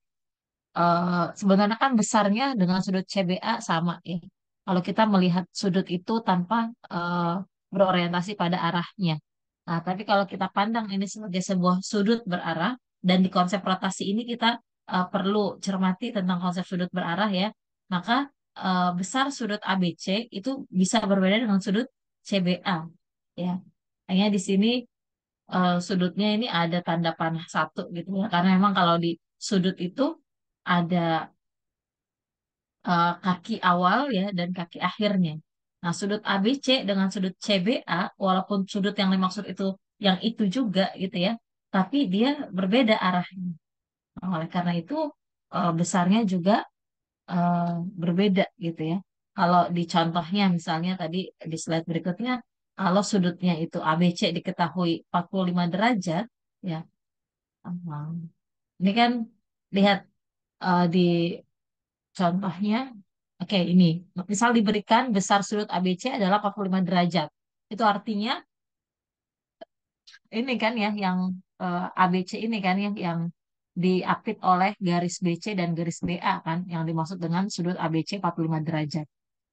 sebenarnya kan besarnya dengan sudut CBA sama ya. Kalau kita melihat sudut itu tanpa eh, berorientasi pada arahnya. Nah, tapi kalau kita pandang ini sebagai sebuah sudut berarah dan di konsep rotasi ini kita perlu cermati tentang konsep sudut berarah ya. Maka besar sudut ABC itu bisa berbeda dengan sudut CBA ya. Hanya di sini sudutnya ini ada tanda panah satu gitu ya. Karena memang kalau di sudut itu ada kaki awal ya dan kaki akhirnya. Nah, sudut ABC dengan sudut CBA, walaupun sudut yang dimaksud itu yang itu juga gitu ya, tapi dia berbeda arahnya. Nah, oleh karena itu besarnya juga eh, berbeda gitu ya. Kalau di contohnya misalnya tadi di slide berikutnya, kalau sudutnya itu ABC diketahui 45 derajat, ya, um, ini kan lihat di contohnya, oke ini, misal diberikan besar sudut ABC adalah 45 derajat. Itu artinya ini kan ya yang ABC ini kan yang diapit oleh garis BC dan garis BA kan, yang dimaksud dengan sudut ABC 45 derajat.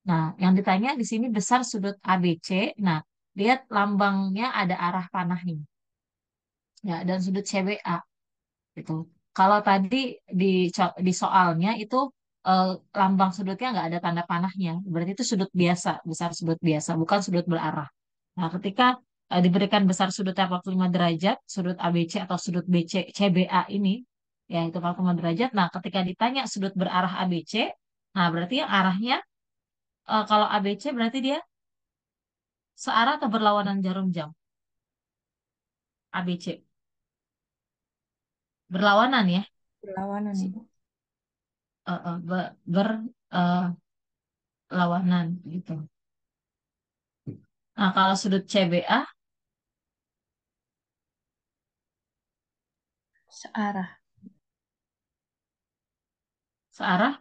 Nah, yang ditanya di sini besar sudut ABC. Nah, lihat lambangnya ada arah panahnya. Ya, dan sudut CBA gitu. Kalau tadi di di soalnya itu eh, lambang sudutnya nggak ada tanda panahnya, berarti itu sudut biasa, besar sudut biasa, bukan sudut berarah. Nah, ketika diberikan besar sudutnya 45 derajat, sudut ABC atau sudut BC CBA ini, ya itu 45 derajat. Nah, ketika ditanya sudut berarah ABC, nah berarti yang arahnya kalau ABC berarti dia searah atau berlawanan jarum jam. ABC berlawanan ya. Berlawanan, Ibu. Berlawanan gitu. Nah, kalau sudut CBA Searah. searah,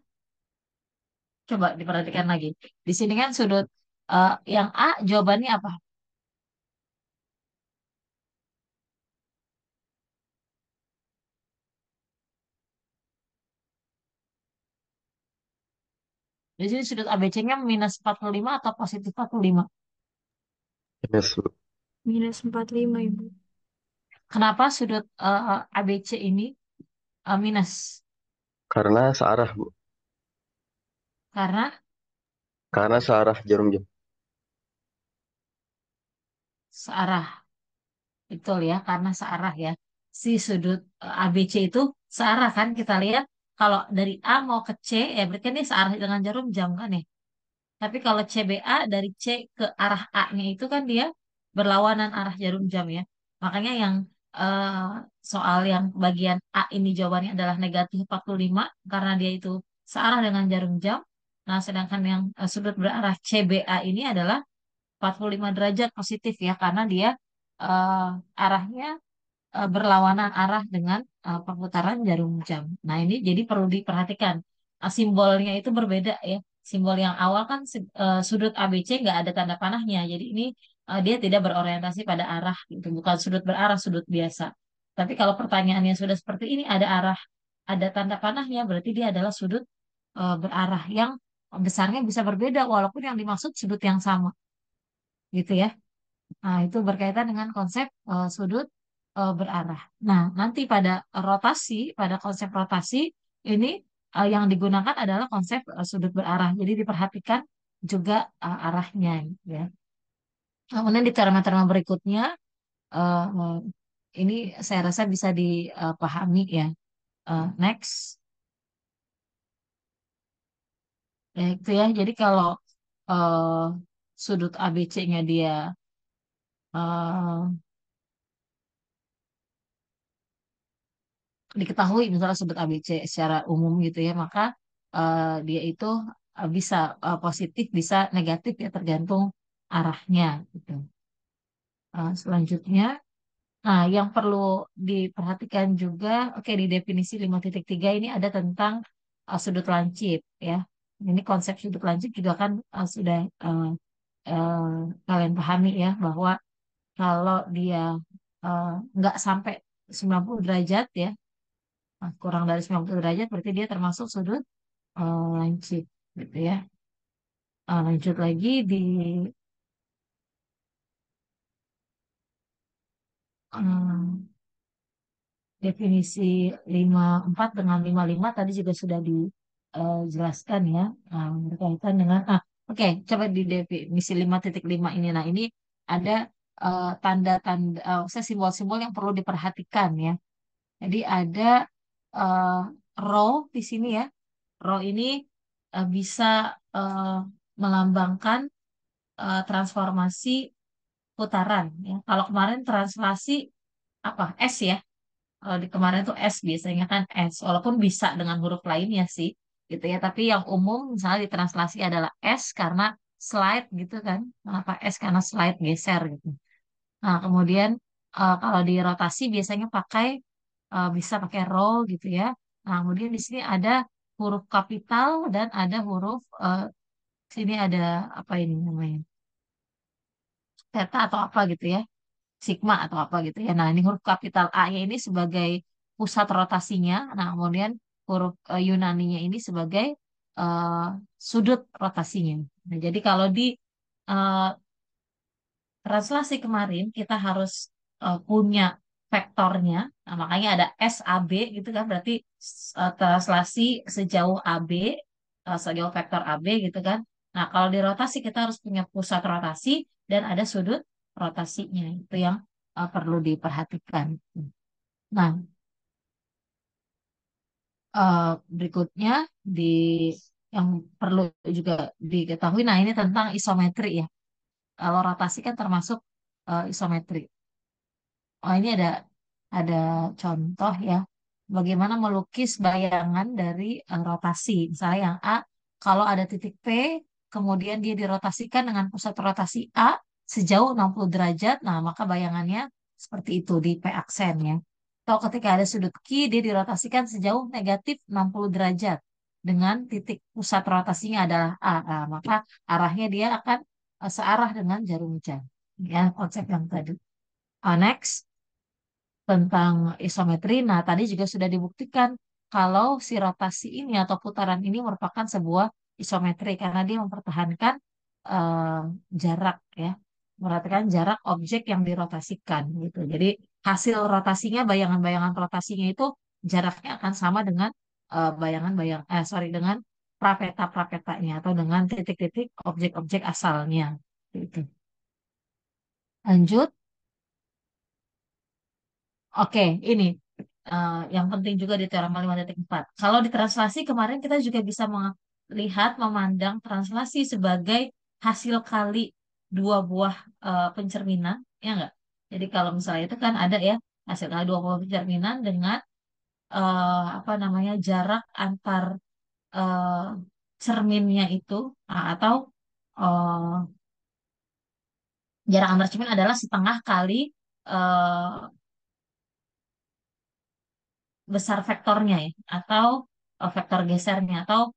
coba diperhatikan lagi. Di sini kan sudut yang A jawabannya apa? Di sini sudut ABC-nya minus 45 atau positif 45. Yes, Bu. Minus 45, Ibu. Kenapa sudut ABC ini minus? Karena searah, Bu. Karena Karena searah jarum jam. searah. Betul ya, karena searah ya. Si sudut ABC itu searah kan kita lihat. Kalau dari A mau ke C, ya berarti kan dia searah dengan jarum jam kan ya. Tapi kalau CBA dari C ke arah A-nya itu kan dia berlawanan arah jarum jam ya. Makanya yang eh, soal yang bagian A ini jawabannya adalah negatif 45 karena dia itu searah dengan jarum jam. Nah, sedangkan yang sudut berarah CBA ini adalah 45 derajat positif ya karena dia arahnya berlawanan arah dengan perputaran jarum jam. Nah, ini jadi perlu diperhatikan. Simbolnya itu berbeda ya. Simbol yang awal kan sudut ABC nggak ada tanda panahnya. Jadi ini dia tidak berorientasi pada arah gitu, bukan sudut berarah, sudut biasa. Tapi kalau pertanyaannya sudah seperti ini ada arah, ada tanda panahnya, berarti dia adalah sudut berarah yang besarnya bisa berbeda walaupun yang dimaksud sudut yang sama gitu ya. Nah, itu berkaitan dengan konsep sudut berarah. Nah, nanti pada rotasi, pada konsep rotasi ini yang digunakan adalah konsep sudut berarah. Jadi diperhatikan juga arahnya, ya. Kemudian di terma-terma berikutnya eh, ini saya rasa bisa dipahami ya. Next, ya itu ya. Jadi kalau eh, sudut ABC-nya dia eh, diketahui misalnya sudut ABC secara umum gitu ya, maka dia itu bisa positif, bisa negatif ya tergantung arahnya gitu. Selanjutnya, nah yang perlu diperhatikan juga, oke di definisi 5.3 ini ada tentang sudut lancip ya. Ini konsep sudut lancip juga kan sudah eh, kalian pahami ya bahwa kalau dia eh, nggak sampai 90 derajat ya. Nah, kurang dari 90 derajat berarti dia termasuk sudut lancip gitu ya. Lanjut lagi di eh, definisi 54 dengan 55 tadi juga sudah dijelaskan ya. Berkaitan dengan oke, coba di definisi 5.5 ini. Nah, ini ada tanda-tanda simbol-simbol yang perlu diperhatikan ya. Jadi ada eh, row di sini ya. Row ini bisa eh, melambangkan transformasi putaran ya. Kalau kemarin translasi apa S ya. Kalau di kemarin tuh S biasanya kan S. Walaupun bisa dengan huruf lainnya sih gitu ya. Tapi yang umum misalnya di translasi adalah S karena slide gitu kan. Kenapa S karena slide geser gitu. Nah, kemudian kalau di rotasi biasanya bisa pakai row gitu ya. Nah, kemudian di sini ada huruf kapital dan ada huruf sini ada apa ini namanya? Theta atau apa gitu ya. sigma atau apa gitu ya. Nah, ini huruf kapital A-nya ini sebagai pusat rotasinya. Nah, kemudian huruf Yunaninya ini sebagai eh, sudut rotasinya. Nah, jadi kalau di eh, translasi kemarin kita harus punya vektornya. Nah, makanya ada SAB gitu kan, berarti translasi sejauh AB, sejauh vektor AB gitu kan. Nah, kalau di rotasi kita harus punya pusat rotasi dan ada sudut rotasinya. Itu yang perlu diperhatikan. Nah, eh, berikutnya di yang perlu juga diketahui, nah ini tentang isometri ya. Kalau rotasi kan termasuk isometri. Oh, ini ada contoh ya. Bagaimana melukis bayangan dari rotasi. Misalnya yang A, kalau ada titik P, kemudian dia dirotasikan dengan pusat rotasi A sejauh 60 derajat, nah maka bayangannya seperti itu di P aksen ya. Atau ketika ada sudut Q, dia dirotasikan sejauh negatif 60 derajat dengan titik pusat rotasinya adalah A. Nah, maka arahnya dia akan searah dengan jarum jam. Ya, konsep yang tadi. Next tentang isometri. Nah, tadi juga sudah dibuktikan kalau si rotasi ini atau putaran ini merupakan sebuah isometri karena dia mempertahankan eh, jarak ya, memperhatikan jarak objek yang dirotasikan gitu. Jadi hasil rotasinya, bayangan-bayangan rotasinya itu jaraknya akan sama dengan dengan prapeta-prapetanya atau dengan titik-titik objek-objek asalnya. Gitu. Lanjut. Oke, ini yang penting juga di teorema 5.4. Kalau di translasi kemarin kita juga bisa melihat, memandang translasi sebagai hasil kali dua buah pencerminan, ya enggak? Jadi kalau misalnya itu kan ada ya hasil kali dua buah pencerminan dengan apa namanya jarak antar eh, cerminnya itu atau eh, jarak antar cermin adalah setengah kali eh, besar vektornya ya atau vektor gesernya atau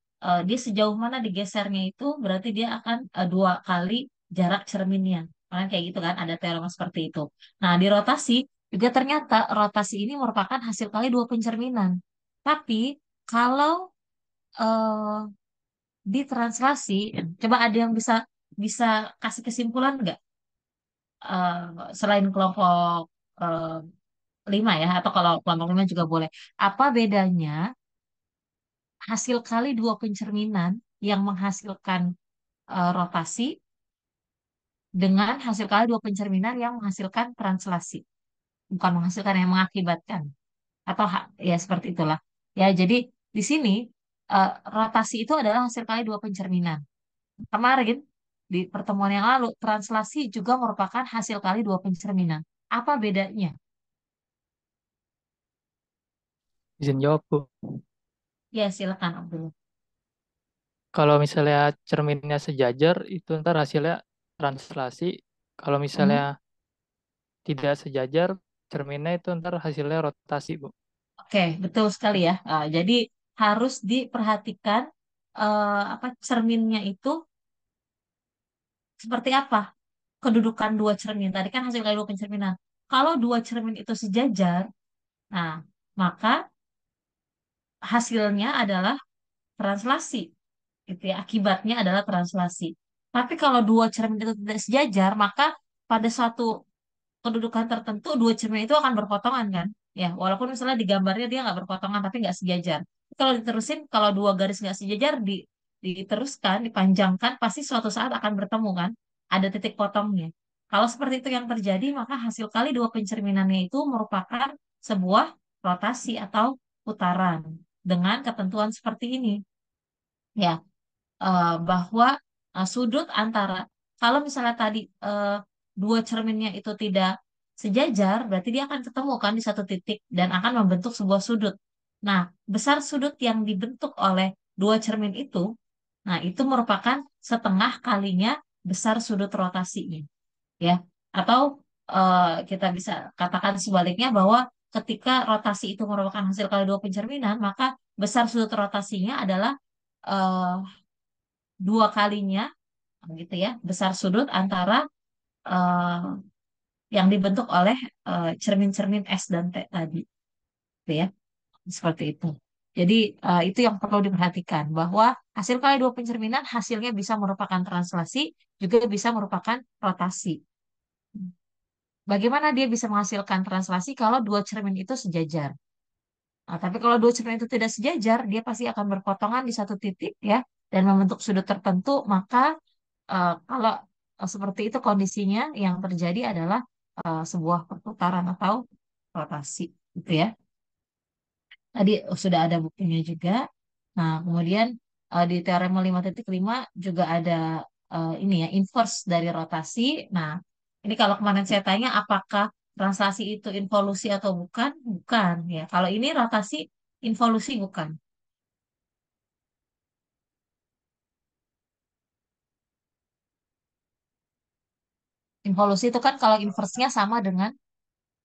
dia sejauh mana digesernya itu berarti dia akan dua kali jarak cerminnya. Makanya kayak gitu kan ada teorema seperti itu. Nah, di rotasi juga ternyata rotasi ini merupakan hasil kali dua pencerminan. Tapi kalau eh, di translasi coba ada yang bisa bisa kasih kesimpulan nggak eh, selain kelompok eh, 5 ya atau kalau kelompok 5 juga boleh. Apa bedanya hasil kali dua pencerminan yang menghasilkan rotasi dengan hasil kali dua pencerminan yang menghasilkan translasi. Bukan menghasilkan, yang mengakibatkan. Atau ya seperti itulah. Ya, jadi di sini rotasi itu adalah hasil kali dua pencerminan. Kemarin di pertemuan yang lalu, translasi juga merupakan hasil kali dua pencerminan. Apa bedanya? Izin jawab, Bu. Ya, silakan Abdul. Kalau misalnya cerminnya sejajar, itu ntar hasilnya translasi. Kalau misalnya Mhm. tidak sejajar, cerminnya itu ntar hasilnya rotasi, Bu. Oke, betul sekali ya. Jadi harus diperhatikan apa cerminnya itu seperti apa kedudukan dua cermin. Tadi kan hasil dari dua pencerminan. Kalau dua cermin itu sejajar, nah maka hasilnya adalah translasi. Gitu ya. Akibatnya adalah translasi. Tapi kalau dua cermin itu tidak sejajar, maka pada suatu kedudukan tertentu dua cermin itu akan berpotongan kan? Ya, walaupun misalnya di gambarnya dia nggak berpotongan tapi nggak sejajar. Kalau diterusin, kalau dua garis nggak sejajar diteruskan, dipanjangkan, pasti suatu saat akan bertemu kan? Ada titik potongnya. Kalau seperti itu yang terjadi, maka hasil kali dua pencerminannya itu merupakan sebuah rotasi atau putaran dengan ketentuan seperti ini. Ya, bahwa sudut antara kalau misalnya tadi dua cerminnya itu tidak sejajar, berarti dia akan ketemu kan di satu titik dan akan membentuk sebuah sudut. Nah, besar sudut yang dibentuk oleh dua cermin itu, nah itu merupakan setengah kalinya besar sudut rotasinya, ya. Atau kita bisa katakan sebaliknya bahwa ketika rotasi itu merupakan hasil kali dua pencerminan, maka besar sudut rotasinya adalah eh, dua kalinya gitu ya besar sudut antara eh, yang dibentuk oleh cermin-cermin S dan T tadi, gitu ya. Seperti itu. Jadi itu yang perlu diperhatikan bahwa hasil kali dua pencerminan hasilnya bisa merupakan translasi, juga bisa merupakan rotasi. Bagaimana dia bisa menghasilkan translasi kalau dua cermin itu sejajar? Nah, tapi kalau dua cermin itu tidak sejajar, dia pasti akan berpotongan di satu titik ya dan membentuk sudut tertentu. Maka kalau seperti itu kondisinya, yang terjadi adalah sebuah perputaran atau rotasi, gitu ya. Tadi sudah ada buktinya juga. Nah, kemudian di teorema 5.5 juga ada ini ya, inverse dari rotasi. Nah, ini kalau kemarin saya tanya apakah translasi itu involusi atau bukan? Bukan ya. Kalau ini rotasi, involusi bukan. Involusi itu kan kalau inverse-nya sama dengan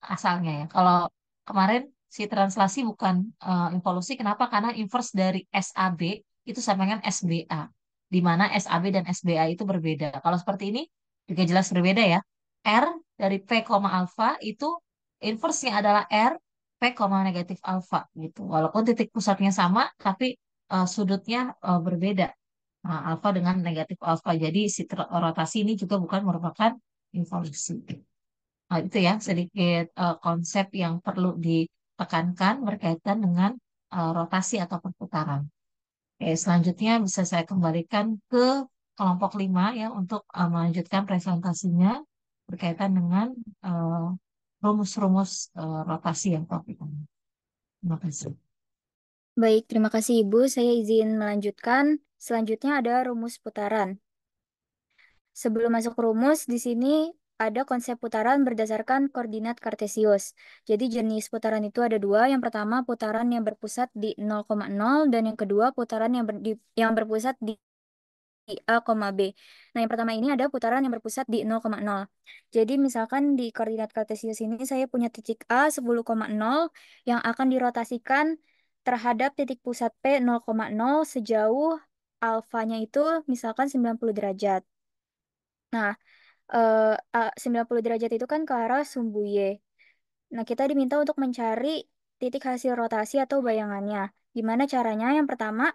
asalnya ya. Kalau kemarin si translasi bukan involusi, kenapa? Karena inverse dari SAB itu sama dengan SBA, di mana SAB dan SBA itu berbeda. Kalau seperti ini juga jelas berbeda ya. R dari P, alfa itu inverse-nya adalah R P, negatif alfa gitu. Walaupun titik pusatnya sama, tapi sudutnya berbeda. Nah, alfa dengan negatif alfa. Jadi si rotasi ini juga bukan merupakan involusi. Nah, itu ya sedikit konsep yang perlu ditekankan berkaitan dengan rotasi atau perputaran. Oke, selanjutnya bisa saya kembalikan ke kelompok 5 ya untuk melanjutkan presentasinya berkaitan dengan eh, rumus-rumus rotasi yang topik ini. Terima kasih. Baik, terima kasih Ibu. Saya izin melanjutkan. Selanjutnya ada rumus putaran. Sebelum masuk rumus, di sini ada konsep putaran berdasarkan koordinat kartesius. Jadi jenis putaran itu ada dua. Yang pertama putaran yang berpusat di 0,0 dan yang kedua putaran yang berpusat di A, B. Nah, yang pertama ini ada putaran yang berpusat di 0,0. Jadi misalkan di koordinat kartesius ini saya punya titik A 10,0 yang akan dirotasikan terhadap titik pusat P 0,0 sejauh alfanya itu misalkan 90 derajat. Nah, 90 derajat itu kan ke arah sumbu Y. Nah, kita diminta untuk mencari titik hasil rotasi atau bayangannya. Gimana caranya? Yang pertama,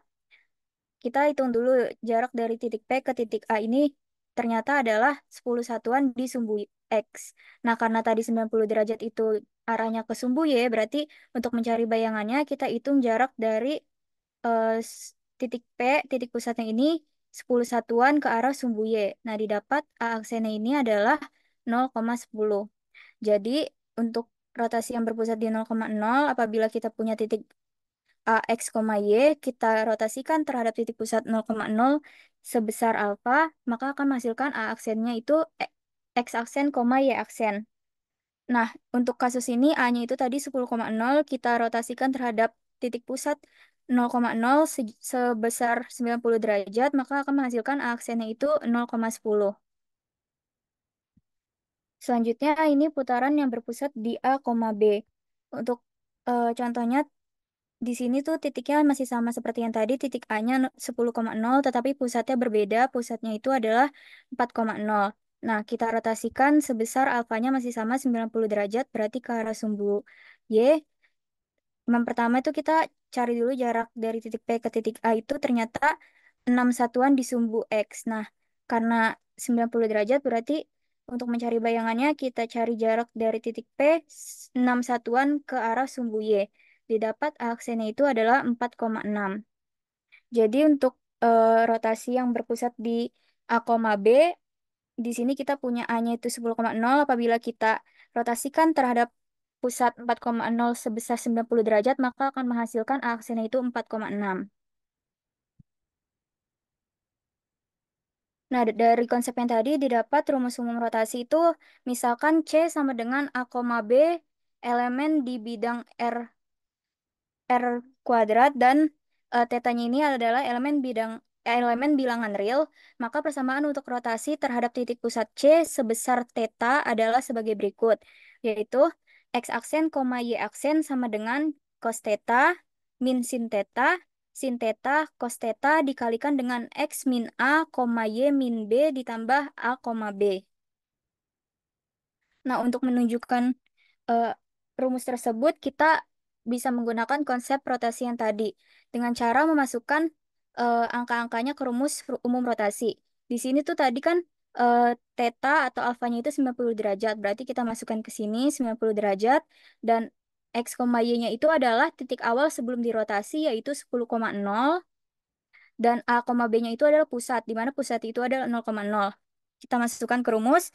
kita hitung dulu jarak dari titik P ke titik A ini ternyata adalah 10 satuan di sumbu X. Nah, karena tadi 90 derajat itu arahnya ke sumbu Y, berarti untuk mencari bayangannya kita hitung jarak dari titik P, titik pusatnya ini 10 satuan ke arah sumbu Y. Nah, didapat A aksennya ini adalah 0,10. Jadi, untuk rotasi yang berpusat di 0,0, apabila kita punya titik A, X, Y, kita rotasikan terhadap titik pusat 0,0 sebesar alfa, maka akan menghasilkan A aksennya itu X aksen, Y aksen. Nah, untuk kasus ini A-nya itu tadi 10,0 kita rotasikan terhadap titik pusat 0,0 sebesar 90 derajat, maka akan menghasilkan A aksennya itu 0,10. Selanjutnya ini putaran yang berpusat di A, B. Untuk contohnya di sini tuh titiknya masih sama seperti yang tadi, titik A-nya 10,0 tetapi pusatnya berbeda, pusatnya itu adalah 4,0. Nah, kita rotasikan sebesar alfanya masih sama 90 derajat, berarti ke arah sumbu Y. Yang pertama itu kita cari dulu jarak dari titik P ke titik A itu ternyata 6 satuan di sumbu X. Nah, karena 90 derajat berarti untuk mencari bayangannya kita cari jarak dari titik P 6 satuan ke arah sumbu Y. Didapat aksennya itu adalah 4,6. Jadi untuk rotasi yang berpusat di A, B, di sini kita punya A-nya itu 10,0. Apabila kita rotasikan terhadap pusat 4,0 sebesar 90 derajat, maka akan menghasilkan A aksennya itu 4,6. Nah, dari konsep yang tadi didapat rumus umum rotasi itu, misalkan C sama dengan A, B, elemen di bidang R kuadrat dan tetanya ini adalah elemen bilangan real, maka persamaan untuk rotasi terhadap titik pusat C sebesar theta adalah sebagai berikut, yaitu X aksen, Y aksen sama dengan cos theta min sin theta cos theta dikalikan dengan X min A, Y min B ditambah A, B. Nah, untuk menunjukkan eh, rumus tersebut, kita bisa menggunakan konsep rotasi yang tadi dengan cara memasukkan angka-angkanya ke rumus umum rotasi. Di sini tuh tadi kan eh, theta atau alfanya itu 90 derajat. Berarti kita masukkan ke sini 90 derajat dan x, y-nya itu adalah titik awal sebelum dirotasi yaitu 10,0 dan A, B-nya itu adalah pusat, di mana pusat itu adalah 0,0. Kita masukkan ke rumus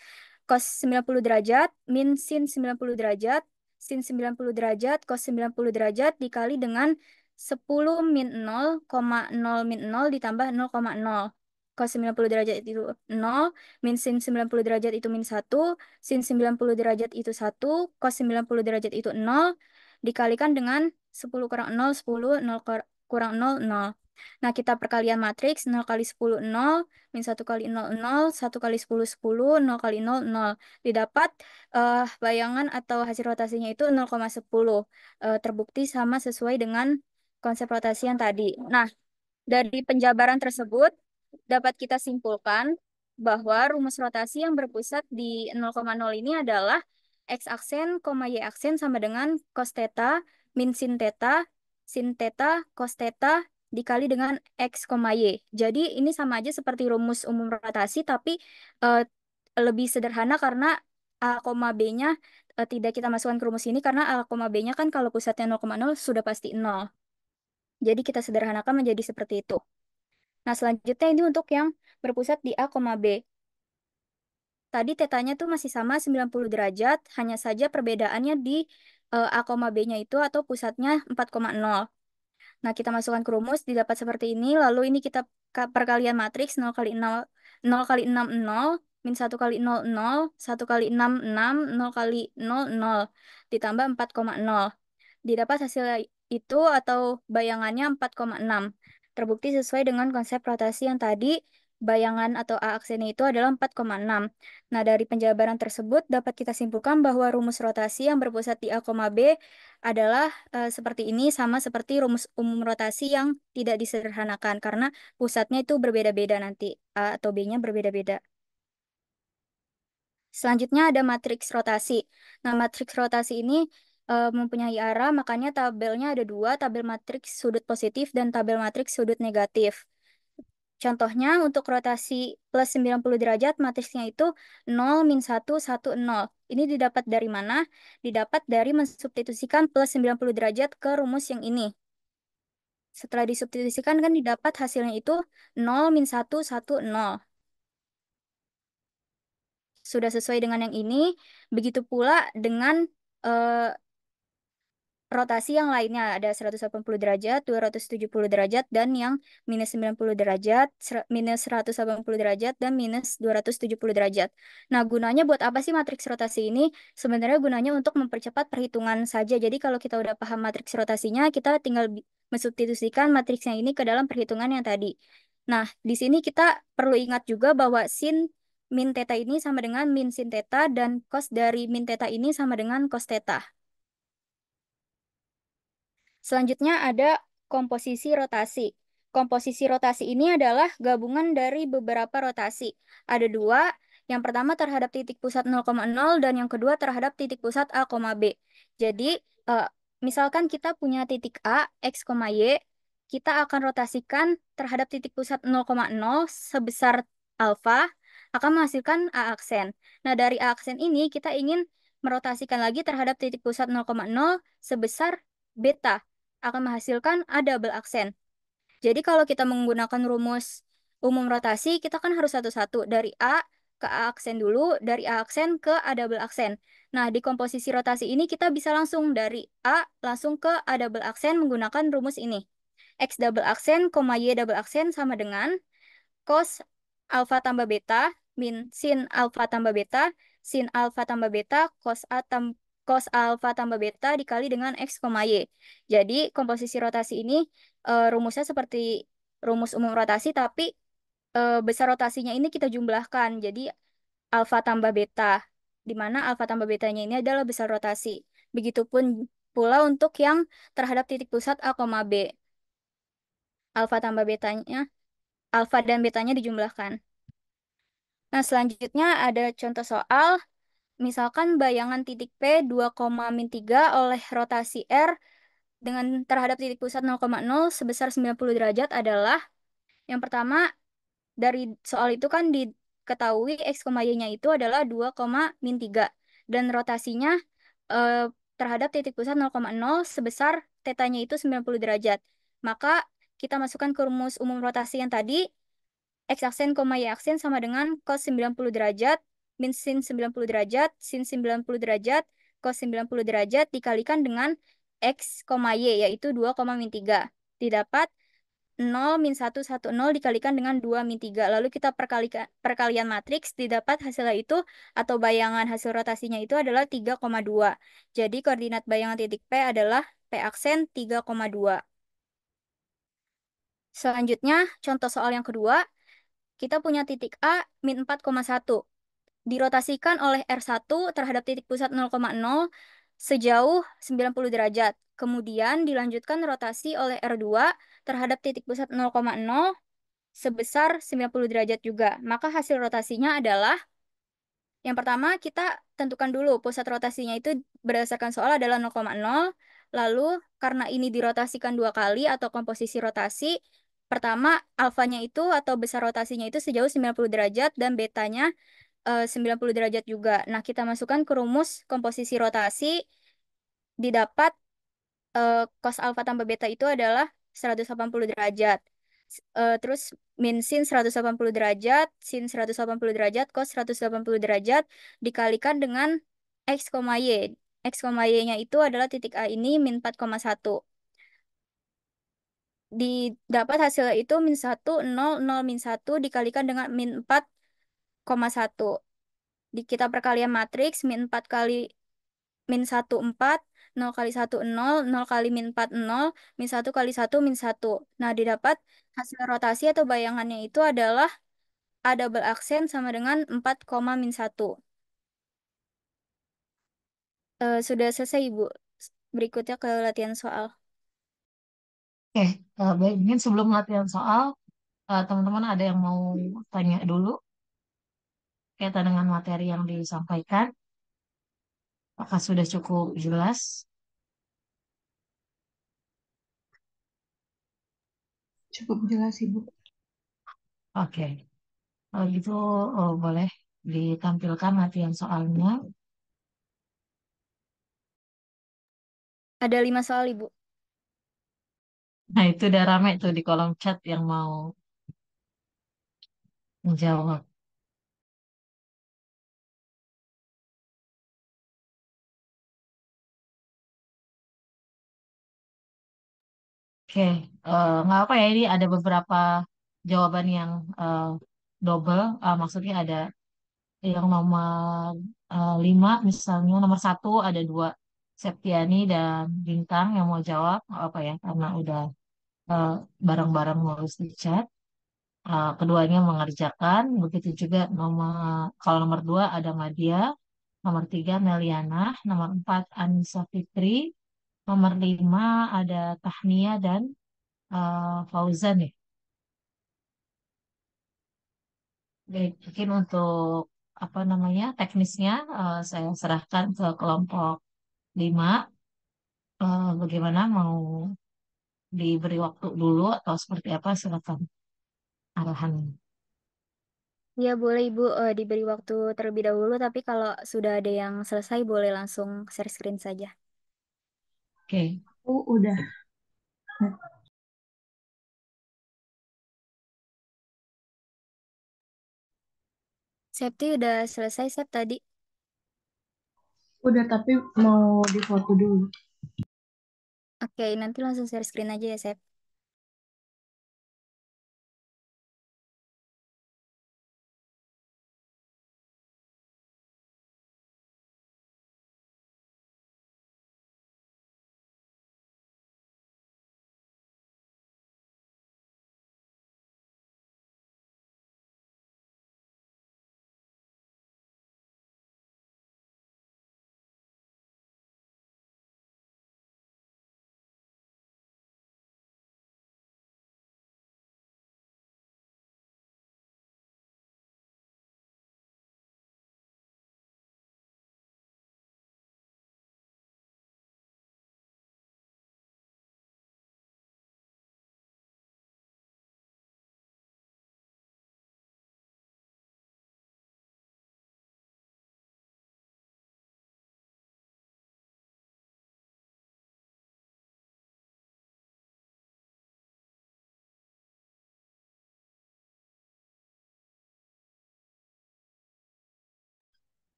cos 90 derajat min sin 90 derajat, sin 90 derajat, cos 90 derajat dikali dengan 10 min 0, 0 min 0 ditambah 0,0. Cos 90 derajat itu 0, min sin 90 derajat itu min 1, sin 90 derajat itu 1, cos 90 derajat itu 0, dikalikan dengan 10 kurang 0, 10, 0 kurang 0, 0. Nah, kita perkalian matriks 0 kali 10, 0, min 1 kali 0, 0, 1 kali 10, 10, 0 kali 0, 0. Didapat bayangan atau hasil rotasinya itu 0,10. Terbukti sama sesuai dengan konsep rotasi yang tadi. Nah, dari penjabaran tersebut dapat kita simpulkan bahwa rumus rotasi yang berpusat di 0,0 ini adalah x aksen, y aksen sama dengan cos theta min sin theta, cos theta dikali dengan x, y. Jadi ini sama aja seperti rumus umum rotasi tapi eh, lebih sederhana karena A, B-nya tidak kita masukkan ke rumus ini karena A, B-nya kan kalau pusatnya 0,0 sudah pasti 0. Jadi kita sederhanakan menjadi seperti itu. Nah, selanjutnya ini untuk yang berpusat di A, B. Tadi tetanya tuh masih sama 90 derajat, hanya saja perbedaannya di A, B-nya itu atau pusatnya 4,0. Nah, kita masukkan ke rumus, didapat seperti ini. Lalu ini kita perkalian matriks 0 kali 0, 0 kali 6, 0, min 1 kali 0, 0, 1 kali 6, 6, 0 kali 0, 0, ditambah 4,0. Didapat hasil itu atau bayangannya 4,6. Terbukti sesuai dengan konsep rotasi yang tadi, bayangan atau A aksennya itu adalah 4,6. Nah, dari penjabaran tersebut dapat kita simpulkan bahwa rumus rotasi yang berpusat di A, B adalah seperti ini, sama seperti rumus umum rotasi yang tidak disederhanakan, karena pusatnya itu berbeda-beda nanti, A atau B-nya berbeda-beda. Selanjutnya ada matriks rotasi. Nah, matriks rotasi ini mempunyai arah, makanya tabelnya ada dua, tabel matriks sudut positif dan tabel matriks sudut negatif. Contohnya untuk rotasi plus 90 derajat, matriksnya itu 0, min 1, 1, 0. Ini didapat dari mana? Didapat dari mensubstitusikan plus 90 derajat ke rumus yang ini. Setelah disubstitusikan kan didapat hasilnya itu 0, min 1, 1, 0. Sudah sesuai dengan yang ini, begitu pula dengan eh, rotasi yang lainnya ada 180 derajat, 270 derajat, dan yang minus 90 derajat, minus 180 derajat, dan minus 270 derajat. Nah, gunanya buat apa sih matriks rotasi ini? Sebenarnya gunanya untuk mempercepat perhitungan saja. Jadi kalau kita udah paham matriks rotasinya, kita tinggal mensubstitusikan matriksnya ini ke dalam perhitungan yang tadi. Nah, di sini kita perlu ingat juga bahwa sin min theta ini sama dengan min sin theta, dan cos dari min theta ini sama dengan cos theta. Selanjutnya ada komposisi rotasi. Komposisi rotasi ini adalah gabungan dari beberapa rotasi. Ada dua, yang pertama terhadap titik pusat 0,0 dan yang kedua terhadap titik pusat A, B. Jadi, eh, misalkan kita punya titik A, X, Y, kita akan rotasikan terhadap titik pusat 0,0 sebesar alfa, akan menghasilkan A aksen. Nah, dari A aksen ini kita ingin merotasikan lagi terhadap titik pusat 0,0 sebesar beta akan menghasilkan A double aksen. Jadi kalau kita menggunakan rumus umum rotasi, kita kan harus satu-satu. Dari A ke A aksen dulu, dari A aksen ke A double aksen. Nah, di komposisi rotasi ini kita bisa langsung dari A langsung ke A double aksen menggunakan rumus ini. X double aksen, Y double aksen sama dengan cos alfa tambah beta min sin alfa tambah beta, sin alfa tambah beta, cos alfa tambah beta dikali dengan X, Y. Jadi komposisi rotasi ini rumusnya seperti rumus umum rotasi, tapi besar rotasinya ini kita jumlahkan. Jadi alfa tambah beta, di mana alfa tambah betanya ini adalah besar rotasi. Begitupun pula untuk yang terhadap titik pusat A, B. Alfa tambah betanya, alfa dan betanya dijumlahkan. Nah, selanjutnya ada contoh soal misalkan bayangan titik P 2,-3 oleh rotasi R dengan terhadap titik pusat 0,0 sebesar 90 derajat adalah yang pertama dari soal itu kan diketahui X, Y-nya itu adalah 2,-3 dan rotasinya eh, terhadap titik pusat 0,0 sebesar tetanya itu 90 derajat. Maka kita masukkan ke rumus umum rotasi yang tadi, X aksen, Y aksen sama dengan cos 90 derajat, min sin 90 derajat, sin 90 derajat, cos 90 derajat dikalikan dengan X, Y, yaitu 2,-3. Didapat 0 min 1, 1, 0 dikalikan dengan 2 min 3. Lalu kita perkalian matriks, didapat hasilnya itu atau bayangan hasil rotasinya itu adalah 3,2. Jadi koordinat bayangan titik P adalah P aksen 3,2. Selanjutnya, contoh soal yang kedua, kita punya titik A min 4,1. Dirotasikan oleh R1 terhadap titik pusat 0,0 sejauh 90 derajat. Kemudian dilanjutkan rotasi oleh R2 terhadap titik pusat 0,0 sebesar 90 derajat juga. Maka hasil rotasinya adalah yang pertama kita tentukan dulu pusat rotasinya itu berdasarkan soal adalah 0,0. Lalu karena ini dirotasikan dua kali atau komposisi rotasi, pertama alfanya itu atau besar rotasinya itu sejauh 90 derajat dan betanya 90 derajat juga. Nah, kita masukkan ke rumus komposisi rotasi, didapat cos alfa tambah beta itu adalah 180 derajat. Terus min sin 180 derajat, sin 180 derajat, cos 180 derajat dikalikan dengan x, y. X, y-nya itu adalah titik A ini min 4,1. Didapat hasilnya itu min 1, 0, 0, min 1 dikalikan dengan min 4,1. Kita perkalian matriks min 4 kali min 1 4, 0 kali 1 0, 0 kali min 4 0, min 1 kali 1 min 1. Nah, didapat hasil rotasi atau bayangannya itu adalah A double aksen sama dengan 4, min 1. Sudah selesai, Ibu. Berikutnya ke latihan soal. Oke, baik. Mungkin sebelum latihan soal, teman-teman ada yang mau tanya dulu kaitan dengan materi yang disampaikan. Apakah sudah cukup jelas? Cukup jelas, Ibu. Oke, kalau gitu boleh ditampilkan latihan soalnya. Ada 5 soal, Ibu. Nah, itu udah rame tuh di kolom chat yang mau menjawab. Oke, nggak apa ya, ini ada beberapa jawaban yang eh, double. Maksudnya ada yang nomor 5, misalnya nomor 1 ada dua, Septiani dan Bintang yang mau jawab. Nggak apa ya, karena udah eh, bareng-bareng nulis di chat. Keduanya mengerjakan, begitu juga kalau nomor 2 ada Madia, nomor 3 Meliana, nomor 4 Anissa Fitri, nomor 5 ada Tahnia dan Fauzan ya. Baik, mungkin untuk apa namanya teknisnya saya serahkan ke kelompok 5. Bagaimana mau diberi waktu dulu atau seperti apa, silakan arahan. Ya, boleh Ibu diberi waktu terlebih dahulu, tapi kalau sudah ada yang selesai boleh langsung share screen saja. Oke. Oh, udah. Septi udah selesai, Sep, tadi. Udah, tapi mau difoto dulu. Oke, nanti langsung share screen aja ya, Sep.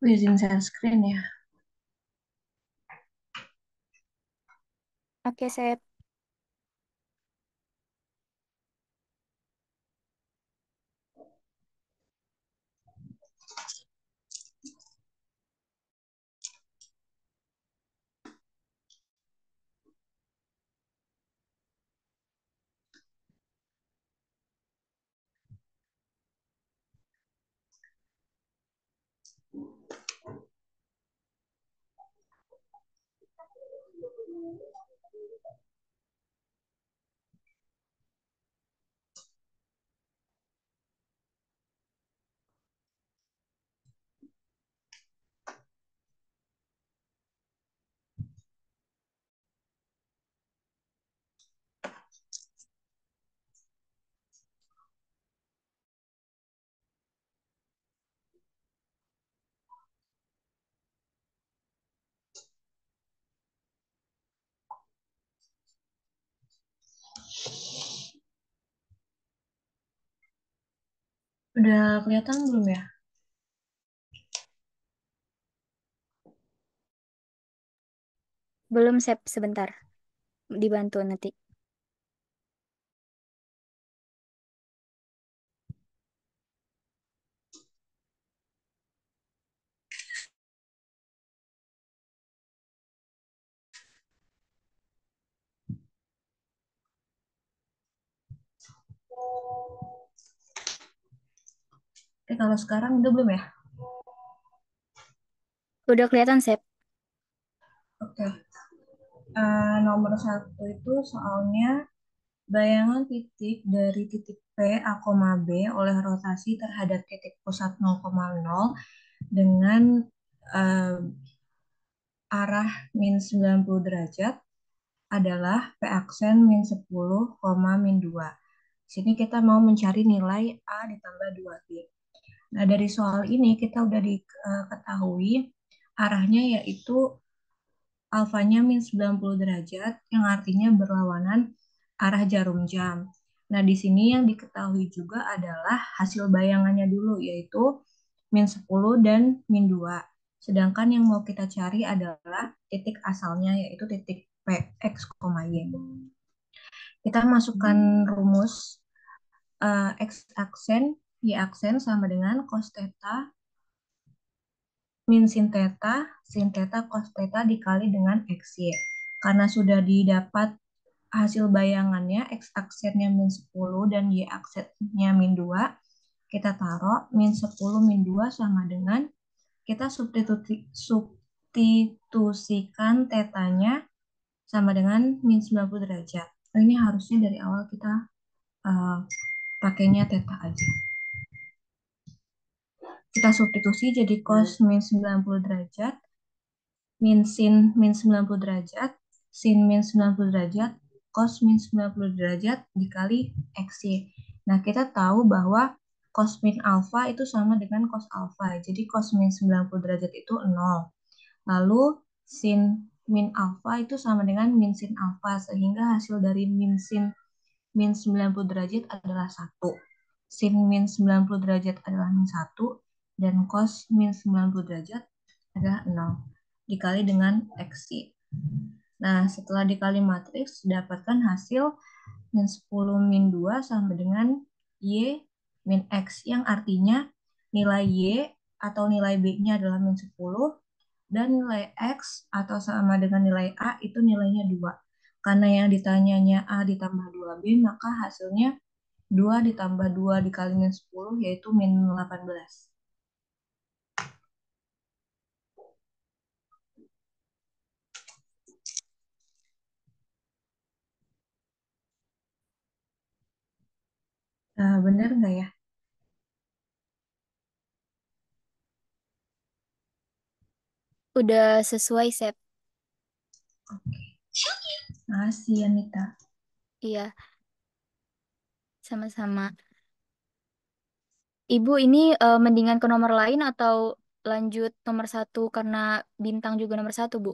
Aku izin share screen ya. Oke, Sep. Udah kelihatan belum ya? Belum, Sep. Sebentar. Dibantu nanti. Kalau sekarang udah belum ya? Udah kelihatan, Sep. Oke. Nomor satu itu soalnya bayangan titik dari titik P, A, B oleh rotasi terhadap titik pusat 0,0 dengan eh, arah min 90 derajat adalah P aksen min 10, min 2. Sini kita mau mencari nilai A ditambah 2B. Nah, dari soal ini kita udah diketahui arahnya yaitu alfanya min 90 derajat yang artinya berlawanan arah jarum jam. Nah, di sini yang diketahui juga adalah hasil bayangannya dulu yaitu min 10 dan min 2. Sedangkan yang mau kita cari adalah titik asalnya yaitu titik P, X, Y. Kita masukkan rumus X aksen, Y aksen sama dengan cos theta min sin theta cos theta dikali dengan XY. Karena sudah didapat hasil bayangannya, X aksennya min 10 dan Y aksennya min 2, kita taruh min 10 min 2 sama dengan, kita substitusikan tetanya sama dengan min 90 derajat. Ini harusnya dari awal kita uh, pakainya theta aja. Kita substitusi jadi cos min 90 derajat min sin min 90 derajat, sin min 90 derajat, cos min 90 derajat dikali XY. Nah, kita tahu bahwa cos min alfa itu sama dengan cos alfa. Jadi cos min 90 derajat itu 0. Lalu sin min alfa itu sama dengan min sin alfa. Sehingga hasil dari min 90 derajat adalah 1. Sin min 90 derajat adalah min 1. Dan cos min 90 derajat adalah 0 dikali dengan XY. Nah, setelah dikali matriks, dapatkan hasil min 10 min 2 sama dengan Y min X, yang artinya nilai Y atau nilai B-nya adalah min 10, dan nilai X atau sama dengan nilai A itu nilainya 2. Karena yang ditanyanya A ditambah 2B, maka hasilnya 2 ditambah 2 dikali min 10, yaitu min 18. Benar nggak ya? Udah sesuai, Sep. Oke. Makasih, Anita. Iya, sama-sama. Ibu, ini mendingan ke nomor lain atau lanjut nomor satu karena bintang juga nomor satu, Bu?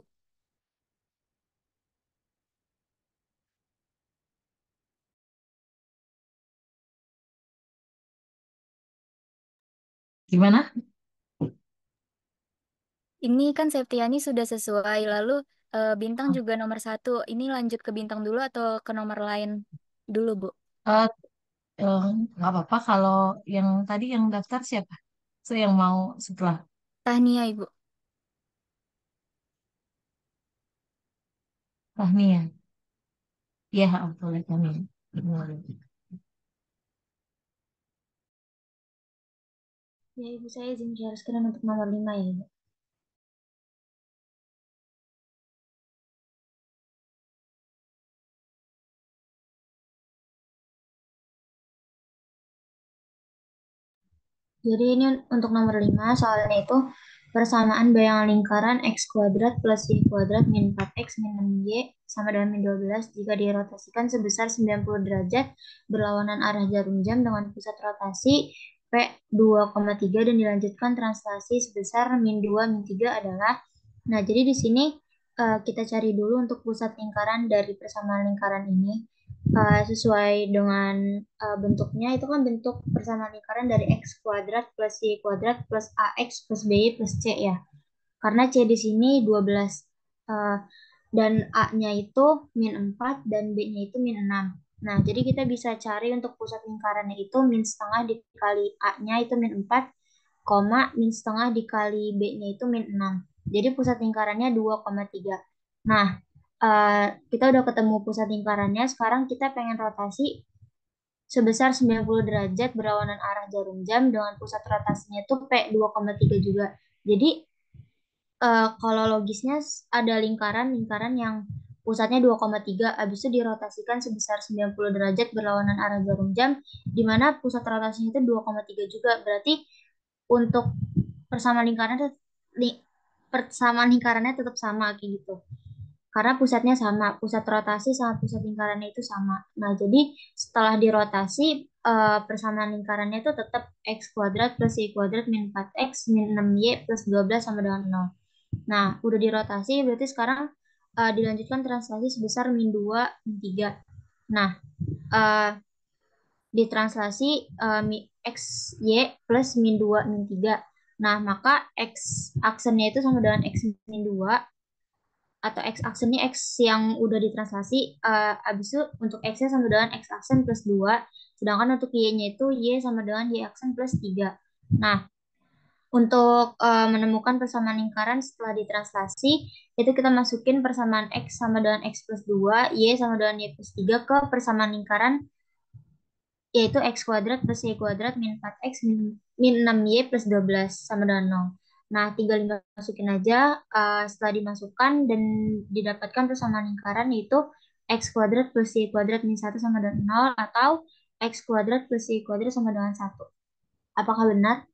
Gimana? Ini kan Septiani sudah sesuai, lalu bintang juga nomor satu. Ini lanjut ke bintang dulu atau ke nomor lain dulu, Bu? Eh, nggak apa-apa kalau yang tadi yang daftar siapa? So yang mau setelah Tahnia, Ibu. Fahmi ya? Iya, boleh kami. Ya, Ibu, saya izin share screen untuk nomor 5 ya, Ibu. Jadi ini untuk nomor 5 soalnya itu persamaan bayangan lingkaran x kuadrat plus y kuadrat min 4x min 6y sama dengan min 12 jika dirotasikan sebesar 90 derajat berlawanan arah jarum jam dengan pusat rotasi P 2,3 dan dilanjutkan translasi sebesar min 2 min 3 adalah. Nah, jadi di sini kita cari dulu untuk pusat lingkaran dari persamaan lingkaran ini. Sesuai dengan bentuknya itu kan bentuk persamaan lingkaran dari x kuadrat plus y kuadrat plus ax plus by plus c ya. Karena c di sini 12 eh, dan a-nya itu min 4 dan b-nya itu min 6. Nah, jadi kita bisa cari untuk pusat lingkarannya itu min setengah dikali a-nya itu min 4, koma min setengah dikali b-nya itu min 6. Jadi pusat lingkarannya 2,3. Nah, kita udah ketemu pusat lingkarannya, sekarang kita pengen rotasi sebesar 90 derajat berlawanan arah jarum jam dengan pusat rotasinya itu P 2,3 juga. Jadi kalau logisnya ada lingkaran yang pusatnya 2,3 habis itu dirotasikan sebesar 90 derajat berlawanan arah jarum jam di mana pusat rotasinya itu 2,3 juga. Berarti untuk persamaan lingkarannya persamaan lingkarannya tetap sama kayak gitu. Karena pusatnya sama, pusat rotasi sama pusat lingkarannya itu sama. Nah, jadi setelah dirotasi, persamaan lingkarannya itu tetap x kuadrat plus y kuadrat min 4x min 6y plus 12 sama dengan 0. Nah, udah dirotasi, berarti sekarang dilanjutkan translasi sebesar min 2, min 3. Nah, uh, ditranslasi x, y plus min 2, min 3. Nah, maka x aksennya itu sama dengan x min 2 atau x aksen ini x yang udah ditranslasi habis itu untuk x-nya sama dengan x aksen plus 2 sedangkan untuk y-nya itu y sama dengan y aksen plus 3. Nah, untuk menemukan persamaan lingkaran setelah ditranslasi itu kita masukin persamaan x sama dengan x plus 2 y sama dengan y plus 3 ke persamaan lingkaran yaitu x kuadrat plus y kuadrat min 4x min 6y plus 12 sama dengan 0. Nah, tinggal dimasukin aja setelah dimasukkan dan didapatkan persamaan lingkaran yaitu x kuadrat plus y kuadrat min 1 sama dengan 0 atau x kuadrat plus y kuadrat sama dengan 1. Apakah benar?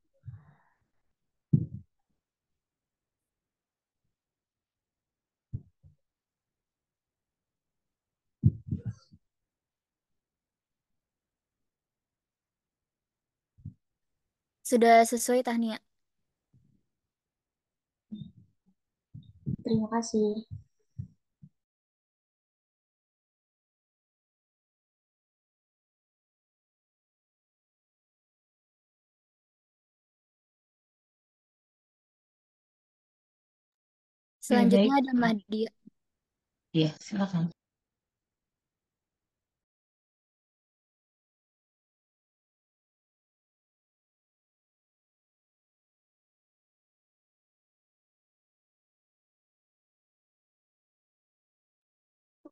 Sudah sesuai, Tahnia. Terima kasih. Selanjutnya baik. ada Mahdia. Iya, silakan.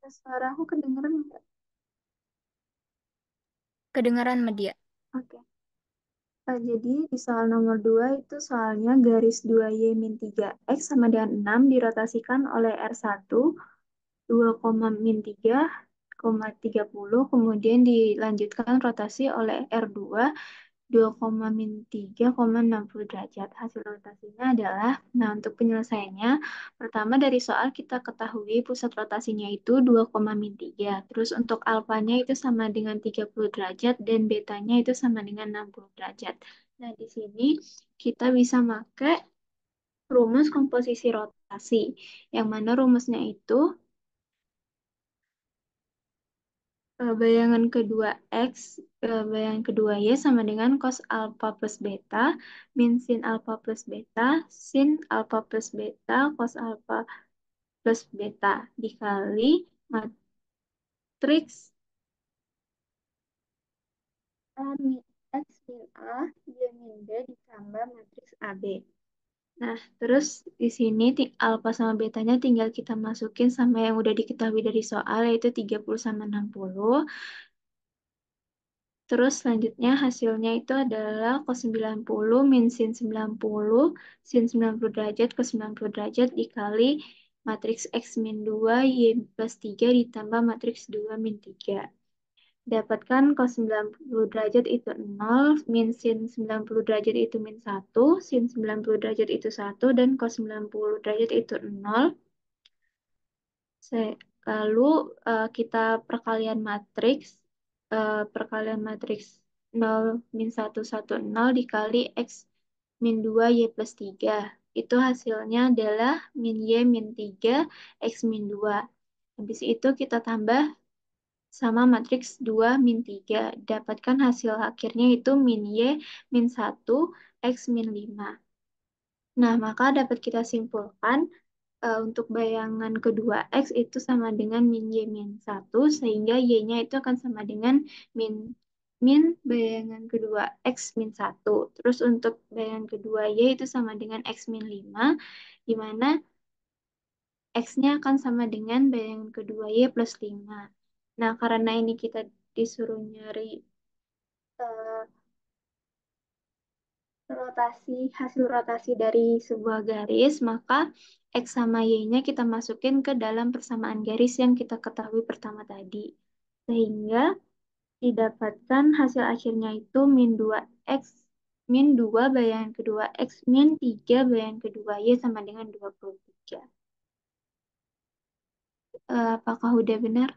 Suara aku kedengeran nggak? Kedengaran, Mahdia. Oke. Jadi di soal nomor 2 itu soalnya garis 2Y min 3X sama dengan 6 dirotasikan oleh R1 2, min 3, 30, kemudian dilanjutkan rotasi oleh R2 2, min 3, 60 derajat. Hasil rotasinya adalah, nah untuk penyelesaiannya, pertama dari soal kita ketahui pusat rotasinya itu 2, min 3. Terus untuk alfanya itu sama dengan 30 derajat dan betanya itu sama dengan 60 derajat. Nah, di sini kita bisa pakai rumus komposisi rotasi, yang mana rumusnya itu Bayangan kedua X, bayangan kedua Y sama dengan cos alfa plus beta, min sin alfa plus beta, sin alfa plus beta, cos alfa plus beta, dikali matriks A min X min A, Y min B ditambah matriks AB. Nah, terus di sini alfa sama betanya tinggal kita masukin sama yang udah diketahui dari soal, yaitu 30 sama 60. Terus selanjutnya hasilnya itu adalah cos 90 min sin 90 derajat cos 90 derajat dikali matriks X min 2 Y plus 3 ditambah matriks 2 min 3. Dapatkan cos 90 derajat itu 0, min sin 90 derajat itu min 1, sin 90 derajat itu 1, dan cos 90 derajat itu 0. Lalu kita perkalian matriks 0 min 1 1 0 dikali X min 2 Y plus 3. Itu hasilnya adalah min Y min 3 X min 2. Habis itu kita tambah sama matriks 2 min 3. Dapatkan hasil akhirnya itu min Y min 1 X min 5. Nah, maka dapat kita simpulkan untuk bayangan kedua X itu sama dengan min Y min 1, sehingga Y-nya itu akan sama dengan min min bayangan kedua X min 1. Terus untuk bayangan kedua Y itu sama dengan X min 5, di mana X-nya akan sama dengan bayangan kedua Y plus 5. Nah, karena ini kita disuruh nyari eh, hasil rotasi dari sebuah garis, maka X sama Y-nya kita masukin ke dalam persamaan garis yang kita ketahui pertama tadi. Sehingga didapatkan hasil akhirnya itu min 2X, min 2 bayangan kedua X, min 3 bayangan kedua Y sama dengan 23. Apakah udah benar?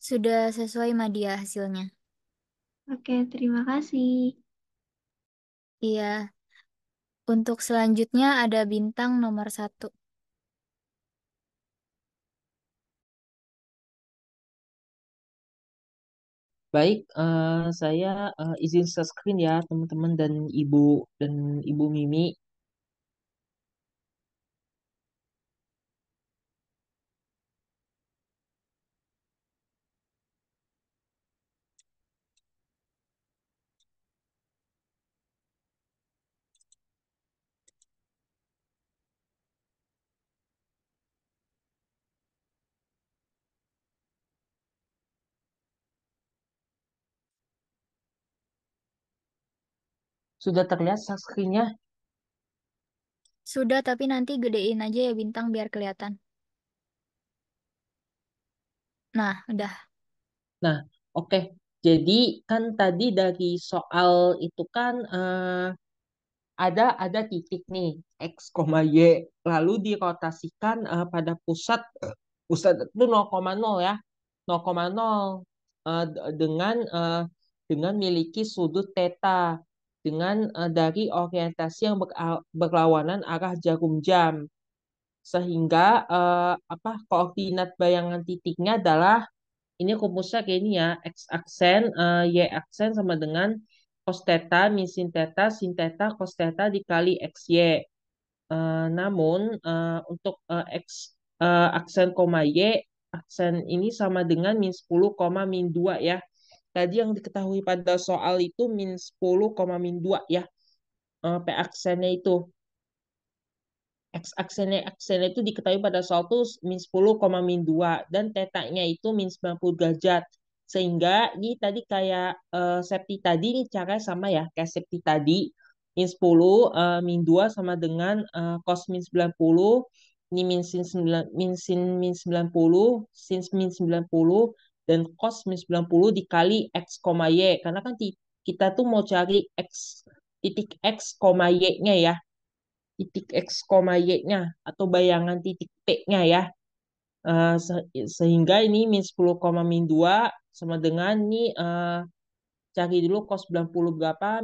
Sudah sesuai Madia hasilnya. Oke, terima kasih. Iya. Untuk selanjutnya ada bintang nomor 1. Baik, saya izin share screen ya teman-teman dan Ibu Mimi. Sudah terlihat share screen-nya? Sudah, tapi nanti gedein aja ya bintang biar kelihatan. Nah, udah. Nah, oke. Jadi kan tadi dari soal itu kan ada titik nih X, Y lalu dirotasikan pada pusat itu 0,0 ya. 0,0 dengan miliki sudut theta dengan dari orientasi yang berlawanan arah jarum jam, sehingga koordinat bayangan titiknya adalah ini rumusnya kayak ini ya, x aksen y aksen sama dengan cos theta min sin theta cos theta dikali xy. Namun untuk x aksen koma y aksen ini sama dengan min 10, min 2 ya. Tadi yang diketahui pada soal itu min 10, min 2 ya. P aksennya itu. X aksennya itu diketahui pada soal itu min 10, min 2. Dan tetanya itu min 90 derajat. Sehingga ini tadi kayak Septi tadi, ini caranya sama ya. Kayak Septi tadi, min 10, min 2 sama dengan cos min 90. Ini min 90, sin min 90, dan cos min 90 dikali X, Y. Karena kan kita tuh mau cari titik X, Y-nya ya, titik X, Y-nya atau bayangan titik P-nya ya. Sehingga ini min 10, min 2 sama dengan ini cari dulu cos 90 berapa,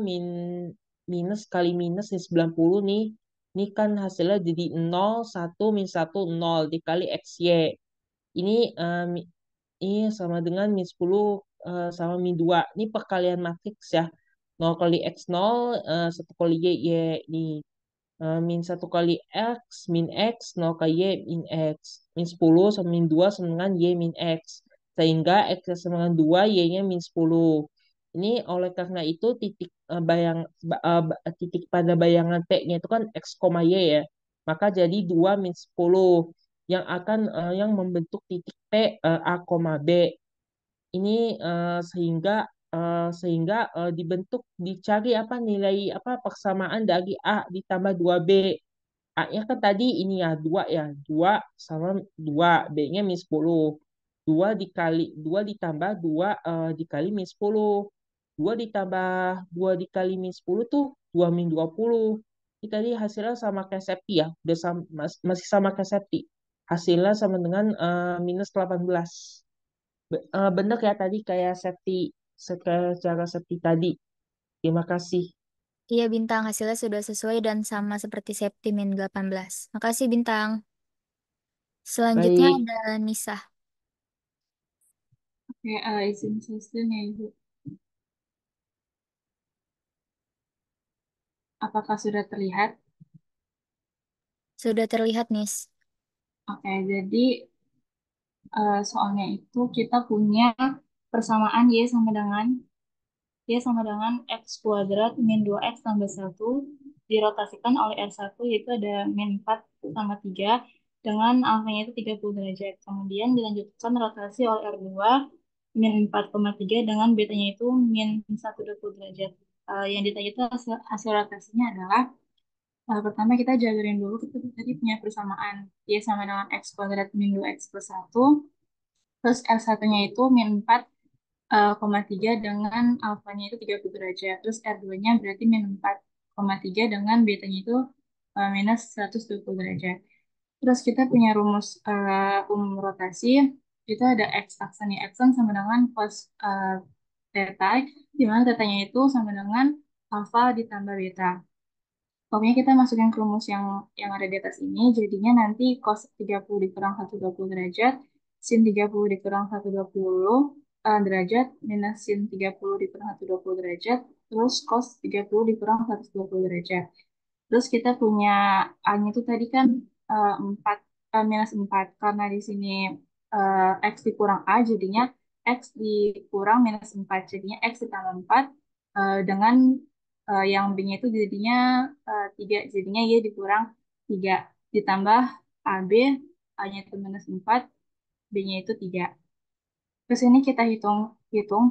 minus kali minus ini 90 nih. Ini kan hasilnya jadi 0, 1, min 1, 0 dikali XY. Ini ini sama dengan min 10 sama min 2. Ini perkalian matriks ya. 0 kali X0, 1 kali Y. Ini min 1 kali X, 0 kali Y, min X. Min 10 sama min 2 sama dengan Y min X. Sehingga X sama dengan 2, Y-nya min 10. Ini oleh karena itu titik pada bayangan T-nya itu kan X, Y ya. Maka jadi 2 min 10 yang membentuk titik P A, B. Ini dibentuk dicari apa nilai apa persamaan dari A ditambah 2B. A-nya kan tadi ini ya 2 ya. 2 sama 2, B-nya min 10. 2 ditambah 2 dikali min 10. 2 ditambah 2 dikali min 10 tuh 2 min 20. Ini tadi hasilnya sama kayak Septi ya. Masih sama kayak Septi. Hasilnya sama dengan minus 18. Bener ya tadi kayak Septi, secara Septi tadi. Terima kasih. Iya, Bintang, hasilnya sudah sesuai dan sama seperti Septimin 18. Makasih, Bintang. Selanjutnya Baik. ada Nisa. Oke, izin susun ya, Ibu. Apakah sudah terlihat? Sudah terlihat, Nis. Oke, jadi soalnya itu kita punya persamaan Y sama dengan X kuadrat min 2X tambah 1 dirotasikan oleh R1 yaitu ada min 4 sama 3 dengan alfanya itu 30 derajat. Kemudian dilanjutkan rotasi oleh R2 min 4,3 dengan betanya itu min 120 derajat. Yang ditanya itu hasil rotasinya adalah pertama kita jabarin dulu, kita tadi punya persamaan Y sama dengan X kuadrat min 2X plus 1. Terus R1-nya itu min 4, 3 dengan alfanya itu 30 derajat. Terus R2-nya berarti min 4,3 dengan betanya itu minus 120 derajat. Terus kita punya rumus umum rotasi. Kita ada X aksen ya. Aksen sama dengan cos theta, di mana tetanya itu sama dengan alfa ditambah beta. Pokoknya kita masukin ke rumus yang ada di atas ini, jadinya nanti cos 30 dikurang 120 derajat, sin 30 dikurang 120 derajat, minus sin 30 dikurang 120 derajat, terus cos 30 dikurang 120 derajat. Terus kita punya A-nya itu tadi kan 4, minus 4, karena di sini X dikurang A, jadinya X dikurang minus 4, jadinya X ditambah 4, dengan yang B-nya itu jadinya 3, jadinya Y dikurang 3, ditambah AB, A-nya itu minus 4, B-nya itu 3. Terus ini kita hitung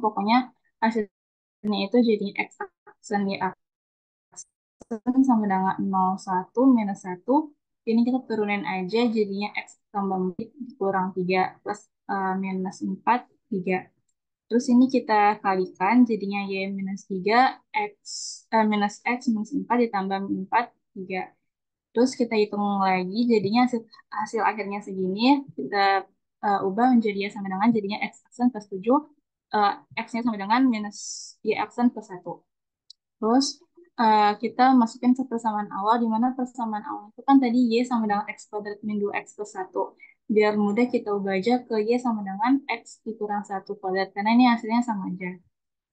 pokoknya hasilnya itu jadi X aksen Y aksen sama dengan 01 minus 1. Ini kita turunin aja jadinya X tambah 4 kurang 3 plus minus 4, 3. Terus ini kita kalikan jadinya Y minus 3, X minus 4 ditambah 4, 3. Terus kita hitung lagi jadinya hasil akhirnya segini. Kita ubah menjadi Y sama dengan jadinya X aksen plus 7. X-nya sama dengan minus Y aksen plus 1. Terus kita masukin ke persamaan awal, di mana persamaan awal itu kan tadi Y sama dengan X kuadrat min 2X plus 1. Biar mudah kita ubah aja ke Y sama dengan X dikurang 1 kuadrat, karena ini hasilnya sama aja.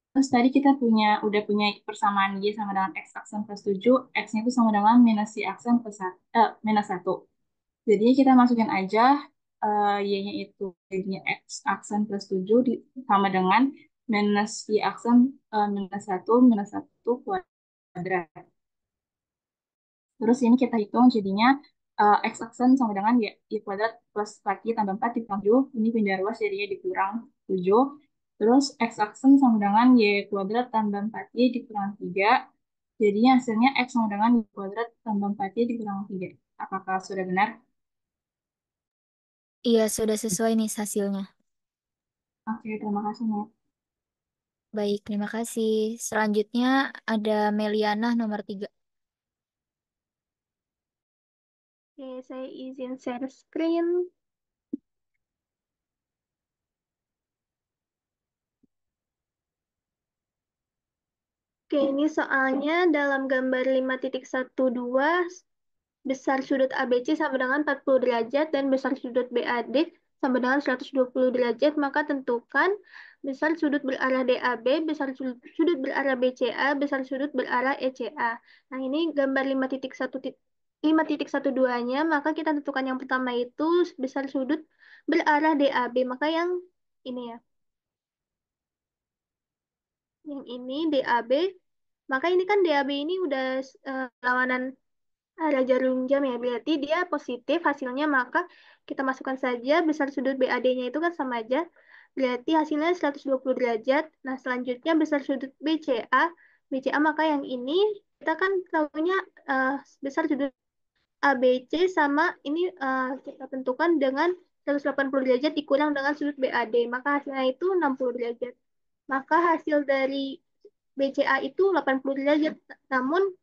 Terus tadi kita udah punya persamaan Y sama dengan X aksen plus 7, X-nya itu sama dengan minus Y aksen plus 1, minus 1. Jadi kita masukin aja Y-nya itu jadinya X aksen plus 7 sama dengan minus Y aksen minus 1 kuadrat. Terus ini kita hitung jadinya X aksen sama dengan Y kuadrat plus 4Y tambah 4 dikurang 7. Ini pindah ruas jadinya dikurang 7. Terus X aksen sama dengan Y kuadrat tambah 4Y dikurang 3. Jadinya hasilnya X sama dengan Y kuadrat tambah 4Y dikurang 3. Apakah sudah benar? Iya, sudah sesuai nih hasilnya. Oke, terima kasih, Nek. Baik, terima kasih. Selanjutnya ada Meliana nomor 3. Oke, saya izin share screen. Oke, ini soalnya dalam gambar 5.12, besar sudut ABC sama dengan 40 derajat dan besar sudut BAD sama dengan 120 derajat, maka tentukan besar sudut berarah DAB, besar sudut berarah BCA, besar sudut berarah ECA. Nah, ini gambar 5.12-nya, maka kita tentukan yang pertama itu besar sudut berarah DAB, maka yang ini ya. Yang ini DAB, maka ini kan DAB ini udah lawanan arah jarum jam ya, berarti dia positif hasilnya, maka kita masukkan saja besar sudut BAD-nya itu kan sama aja, berarti hasilnya 120 derajat. Nah, selanjutnya besar sudut BCA maka yang ini kita kan tahunya eh, besar sudut ABC sama ini kita tentukan dengan 180 derajat dikurang dengan sudut BAD, maka hasilnya itu 60 derajat. Maka hasil dari BCA itu 80 derajat, namun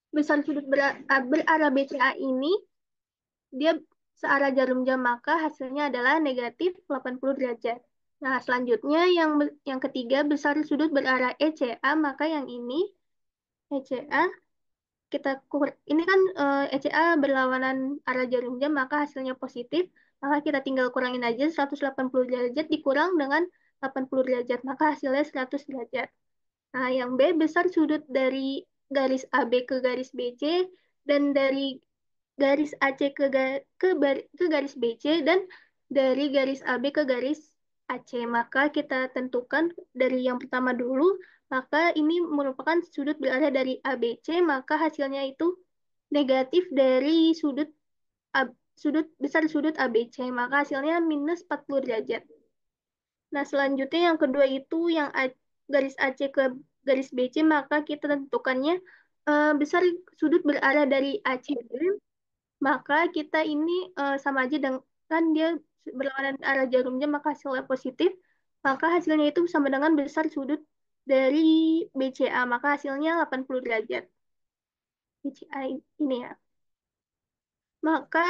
besar sudut berarah BCA ini dia searah jarum jam, maka hasilnya adalah negatif 80 derajat. Nah, selanjutnya yang ketiga besar sudut berarah ECA, maka yang ini ECA ini kan ECA berlawanan arah jarum jam, maka hasilnya positif, maka kita tinggal kurangin aja 180 derajat dikurang dengan 80 derajat, maka hasilnya 100 derajat. Nah, yang B besar sudut dari garis AB ke garis BC dan dari garis AC ke garis BC dan dari garis AB ke garis AC. Maka kita tentukan dari yang pertama dulu, maka ini merupakan sudut berada dari ABC, maka hasilnya itu negatif dari besar sudut ABC, maka hasilnya minus 40 derajat. Nah, selanjutnya yang kedua itu yang garis AC ke garis BC, maka kita tentukannya besar sudut berarah dari ACB, maka kita ini sama aja dengan kan dia berlawanan arah jarum jam, maka hasilnya positif, maka hasilnya itu sama dengan besar sudut dari BCA, maka hasilnya 80 derajat. BCA ini ya. Maka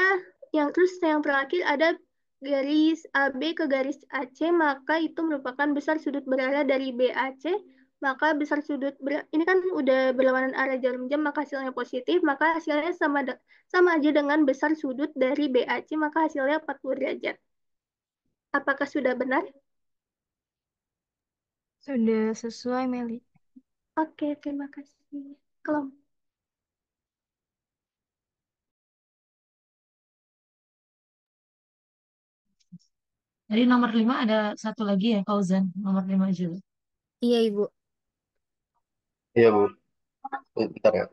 yang terakhir ada garis AB ke garis AC, maka itu merupakan besar sudut berarah dari BAC, maka besar sudut ini kan udah berlawanan arah jarum jam, maka hasilnya positif, maka hasilnya sama aja dengan besar sudut dari BAC, maka hasilnya 40 derajat. Apakah sudah benar? Sudah sesuai, Meli. Oke, terima kasih. Kelom. Jadi nomor 5 ada satu lagi ya, Fauzan. Nomor 5 juga. Iya, Ibu. Iya, Bu. Bentar ya.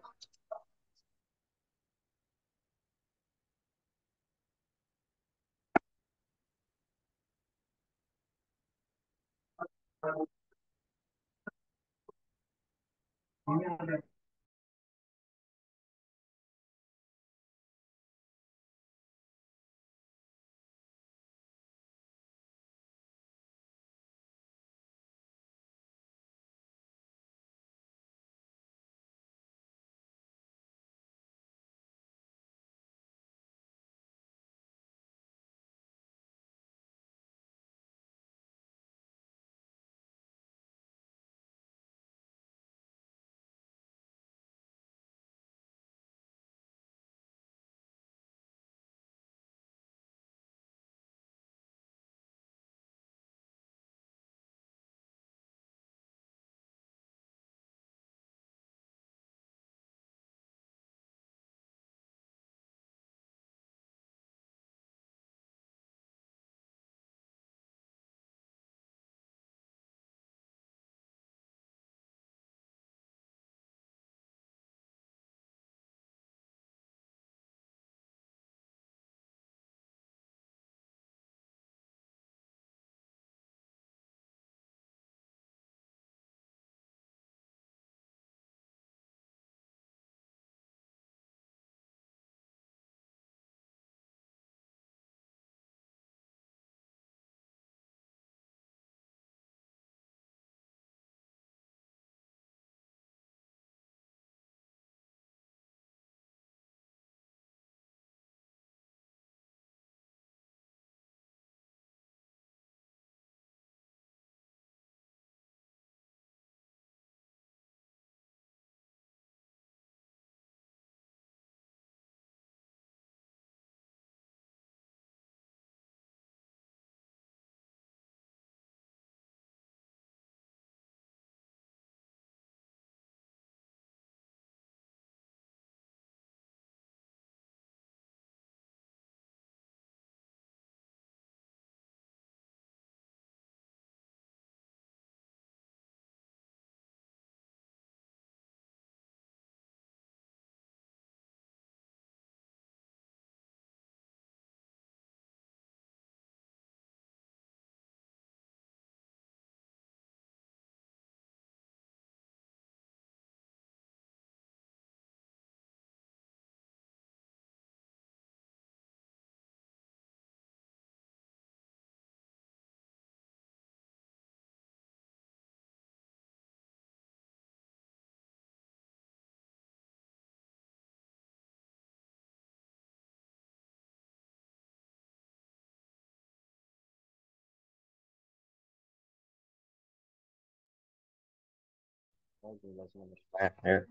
Oh, jelasin nomor 5 ya.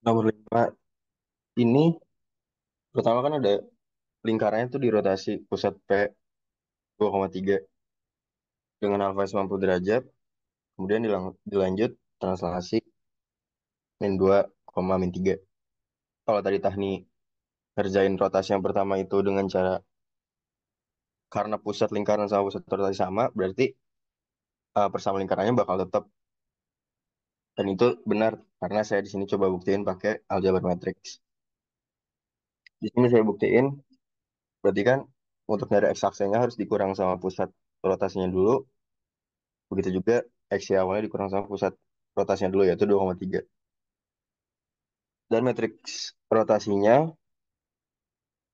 Nomor 5 ini pertama kan ada lingkarannya tuh di rotasi pusat P 2,3 dengan alfa 90 derajat, kemudian dilanjut translasi min 2, min 3. Kalau tadi Tahni ngerjain rotasi yang pertama itu dengan cara karena pusat lingkaran sama pusat rotasi sama, berarti persamaan lingkarannya bakal tetap. Dan itu benar karena saya di sini coba buktiin pakai aljabar matrix. Di sini saya buktiin, berarti kan untuk nyari x-aksenya harus dikurang sama pusat rotasinya dulu. Begitu juga x awalnya dikurang sama pusat rotasinya dulu yaitu 2,3. Dan matriks rotasinya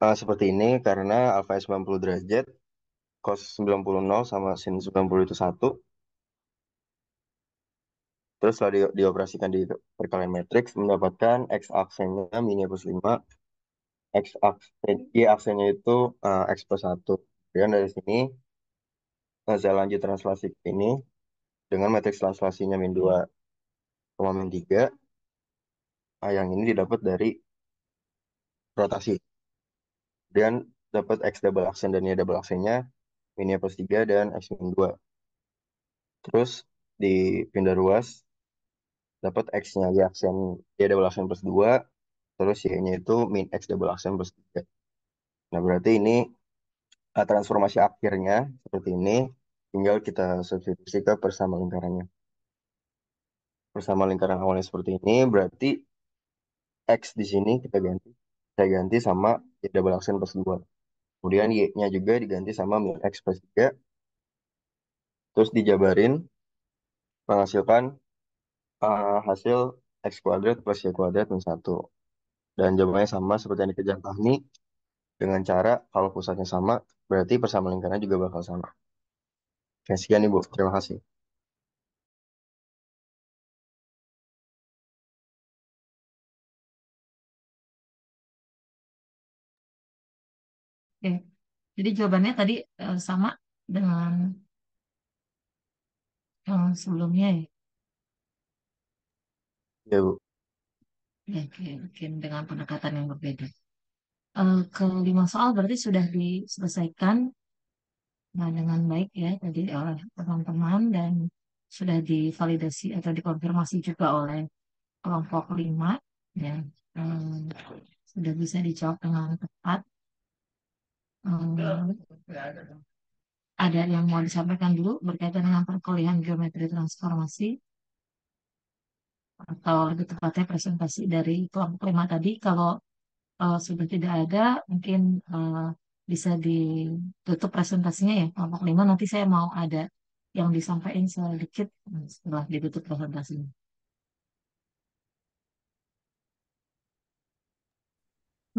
seperti ini karena alfa 90 derajat, cos 90 nol sama sin 90 itu 1. Terus setelah dioperasikan di perkalian matriks mendapatkan x-aksenya min plus 5, y-aksenya itu x plus 1. Kemudian dari sini saya lanjut translasi ke ini dengan matriks translasinya min 2, min 3. Yang ini didapat dari rotasi. Kemudian dapat x double aksen dan y double aksennya min y plus 3 dan x min 2. Terus dipindah ruas dapat x-nya y aksen y double aksen plus 2, terus y-nya itu min x double aksen plus 3. Nah, berarti ini transformasi akhirnya seperti ini, tinggal kita substitusi ke persamaan lingkarannya. Persamaan lingkaran awalnya seperti ini, berarti x di sini saya ganti sama y double aksen plus 2. Kemudian y-nya juga diganti sama min x plus 3, terus dijabarin menghasilkan hasil x kuadrat plus y kuadrat min 1. Dan jawabannya sama seperti yang dikejar Fahmi, dengan cara kalau pusatnya sama, berarti persamaan lingkarannya juga bakal sama. Oke, sekian Ibu. Terima kasih. Oke. Jadi jawabannya tadi sama dengan yang sebelumnya ya. Ya, Bu. Oke, mungkin dengan pendekatan yang berbeda. Kelima soal berarti sudah diselesaikan dengan baik ya tadi oleh teman-teman dan sudah divalidasi atau dikonfirmasi juga oleh kelompok 5 ya. Eh, sudah bisa dijawab dengan tepat. Eh, ada yang mau disampaikan dulu berkaitan dengan perkuliahan geometri transformasi atau lebih tepatnya presentasi dari kelompok 5 tadi. Kalau sudah tidak ada, mungkin bisa ditutup presentasinya ya kelompok 5. Nanti saya mau ada yang disampaikan sedikit setelah ditutup presentasinya.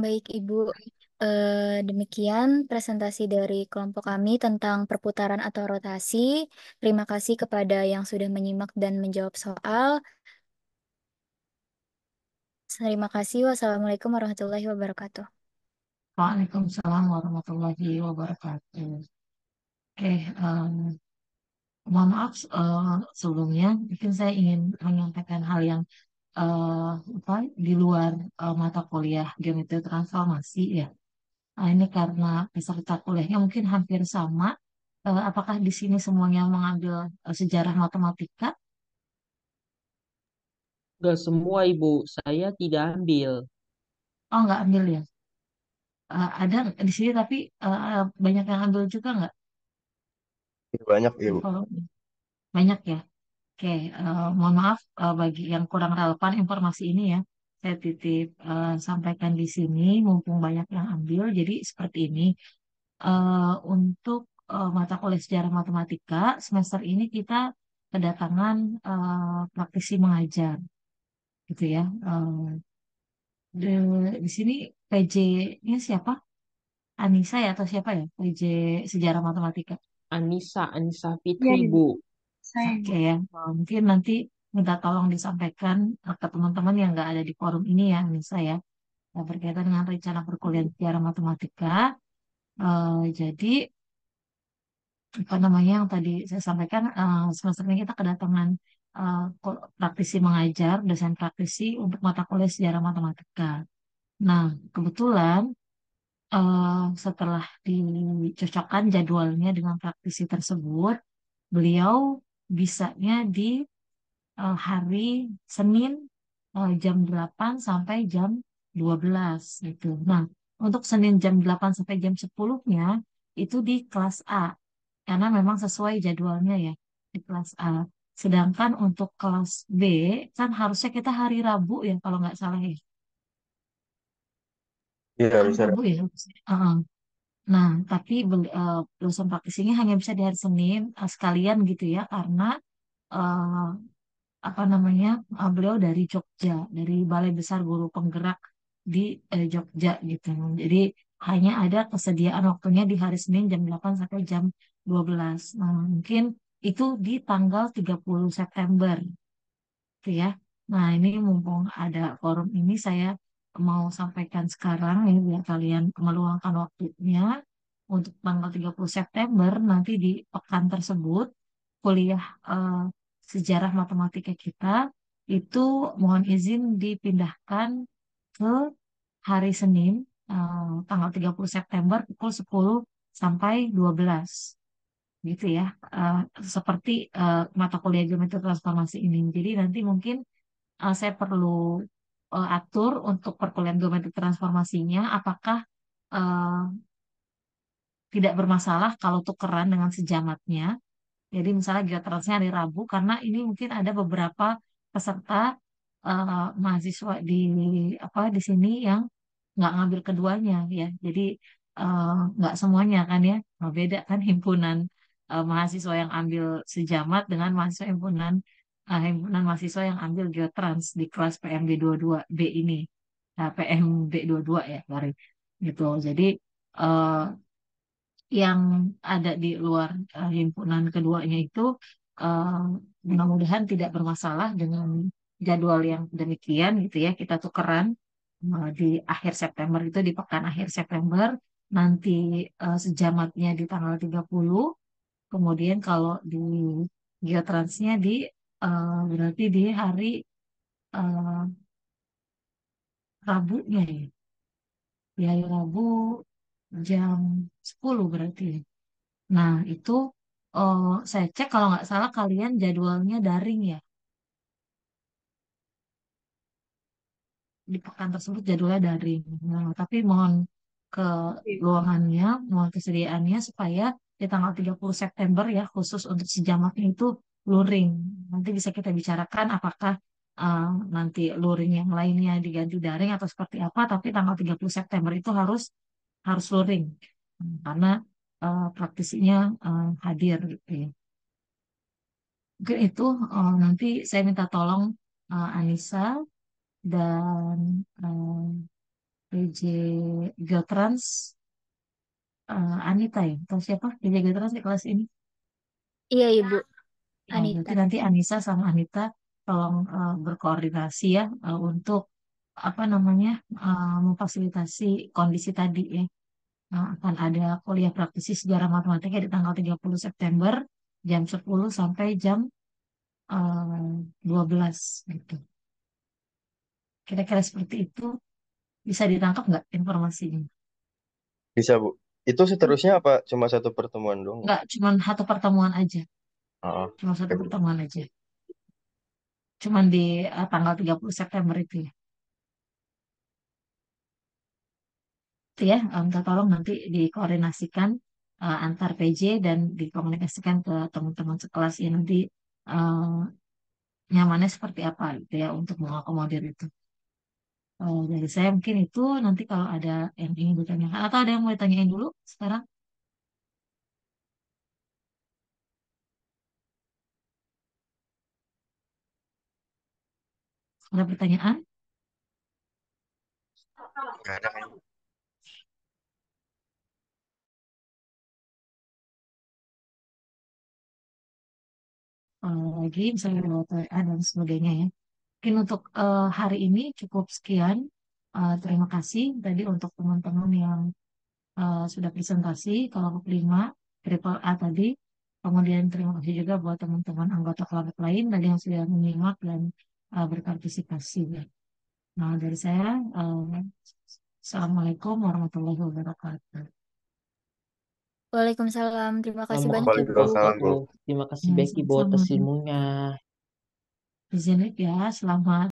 Baik, Ibu. Demikian presentasi dari kelompok kami tentang perputaran atau rotasi. Terima kasih kepada yang sudah menyimak dan menjawab soal. Terima kasih. Wassalamualaikum warahmatullahi wabarakatuh. Waalaikumsalam warahmatullahi wabarakatuh. Oke, mohon maaf sebelumnya, mungkin saya ingin menyampaikan hal yang apa di luar mata kuliah geometri transformasi ya. Nah, ini karena peserta kuliahnya mungkin hampir sama. Apakah di sini semuanya mengambil sejarah matematika? Enggak semua, Ibu. Saya tidak ambil. Oh, nggak ambil ya. Ada di sini tapi banyak yang ambil juga nggak? Banyak, Ibu. Kalau banyak ya. Oke, mohon maaf bagi yang kurang relevan informasi ini ya. Saya titip sampaikan di sini, mumpung banyak yang ambil. Jadi seperti ini, untuk mata kuliah sejarah matematika semester ini kita kedatangan praktisi mengajar, gitu ya. Di sini PJ-nya siapa? Anissa ya atau siapa ya? PJ sejarah matematika. Anissa Ya, Fitri, Ibu. Bu. Saya. Oke ya, mungkin nanti minta tolong disampaikan ke teman-teman yang nggak ada di forum ini ya, Nisa ya. Nah, berkaitan dengan rencana perkuliahan sejarah matematika. Jadi apa namanya yang tadi saya sampaikan semester ini kita kedatangan praktisi mengajar, dosen praktisi untuk mata kuliah sejarah matematika. Nah, kebetulan setelah dicocokkan jadwalnya dengan praktisi tersebut, beliau bisanya di hari Senin jam 8 sampai jam 12 gitu. Nah, untuk Senin jam 8 sampai jam 10-nya itu di kelas A karena memang sesuai jadwalnya ya di kelas A. Sedangkan untuk kelas B kan harusnya kita hari Rabu ya kalau nggak salah ya. Iya, Hari harusnya. Rabu ya harusnya. Nah, tapi dosen praktisinya hanya bisa di hari Senin sekalian gitu ya karena eh, apa namanya beliau dari Jogja, dari Balai Besar Guru Penggerak di Jogja gitu. Jadi hanya ada kesediaan waktunya di hari Senin jam 8 sampai jam 12. Nah, mungkin itu di tanggal 30 September gitu ya. Nah, ini mumpung ada forum ini saya mau sampaikan sekarang ya biar kalian meluangkan waktunya untuk tanggal 30 September nanti di pekan tersebut kuliah sejarah matematika kita itu mohon izin dipindahkan ke hari Senin tanggal 30 September pukul 10 sampai 12 gitu ya. Eh, seperti mata kuliah geometri transformasi ini. Jadi nanti mungkin saya perlu atur untuk perkuliahan geometri transformasinya apakah eh, tidak bermasalah kalau tukeran dengan sejamatnya. Jadi misalnya geotransnya hari Rabu karena ini mungkin ada beberapa peserta mahasiswa di apa di sini yang nggak ngambil keduanya ya. Jadi eh, nggak semuanya kan ya. Nah, beda kan himpunan mahasiswa yang ambil sejamat dengan mahasiswa himpunan mahasiswa yang ambil geotrans di kelas PMB 22 B ini. Nah, PMB 22 ya, sorry. Gitu. Jadi eh, yang ada di luar himpunan keduanya itu eh, mudah-mudahan tidak bermasalah dengan jadwal yang demikian gitu ya. Kita tukeran di akhir September itu di pekan akhir September nanti sejamatnya di tanggal 30. Kemudian kalau di Geotransnya berarti di hari eh, Rabunya ya. Di hari Rabu jam 10 berarti. Nah, itu saya cek kalau nggak salah kalian jadwalnya daring ya. Di pekan tersebut jadwalnya daring. Nah, tapi mohon ke luangannya, mohon kesediaannya supaya di tanggal 30 September ya khusus untuk si jamaknya itu luring. Nanti bisa kita bicarakan apakah eh, nanti luring yang lainnya diganti daring atau seperti apa, tapi tanggal 30 September itu harus harus luring. Karena praktisinya hadir gitu ya. Mungkin itu nanti saya minta tolong Anissa dan PJ Geotrans Anita ya. Atau siapa PJ Geotrans di kelas ini? Iya, Ibu. Oh, Anita. berarti nanti Anissa sama Anita tolong berkoordinasi ya untuk apa namanya memfasilitasi kondisi tadi ya. Akan ada kuliah praktisi sejarah matematika di tanggal 30 September jam 10 sampai jam 12 gitu. Kira-kira seperti itu. Bisa ditangkap nggak informasinya? Bisa, Bu. Itu seterusnya apa cuma satu pertemuan dong? Nggak, cuma satu pertemuan aja. Oh, Cuma oke, satu Bu. pertemuan aja. Cuman di tanggal 30 September itu ya. Itu ya, minta tolong nanti dikoordinasikan antar PJ dan dikomunikasikan ke teman-teman sekelas ya nanti eh, nyamannya seperti apa gitu ya untuk mengakomodir itu. Dari saya mungkin itu nanti kalau ada yang ingin ditanyakan atau ada yang mau ditanyain dulu sekarang ada pertanyaan? Nggak ada kan? Lagi misalnya lewat WA dan sebagainya ya. Mungkin untuk hari ini cukup sekian. Terima kasih tadi untuk teman-teman yang sudah presentasi kelompok 5 triple A tadi. Kemudian terima kasih juga buat teman-teman anggota kelompok lain tadi yang sudah menyimak dan berpartisipasi. Ya. Nah, dari saya, Assalamualaikum warahmatullahi wabarakatuh. Waalaikumsalam. Terima kasih banyak Ibu. Waalaikumsalam, Bu. Terima kasih Ya, Becky buat sama-sama. ilmunya. Izin ya, selamat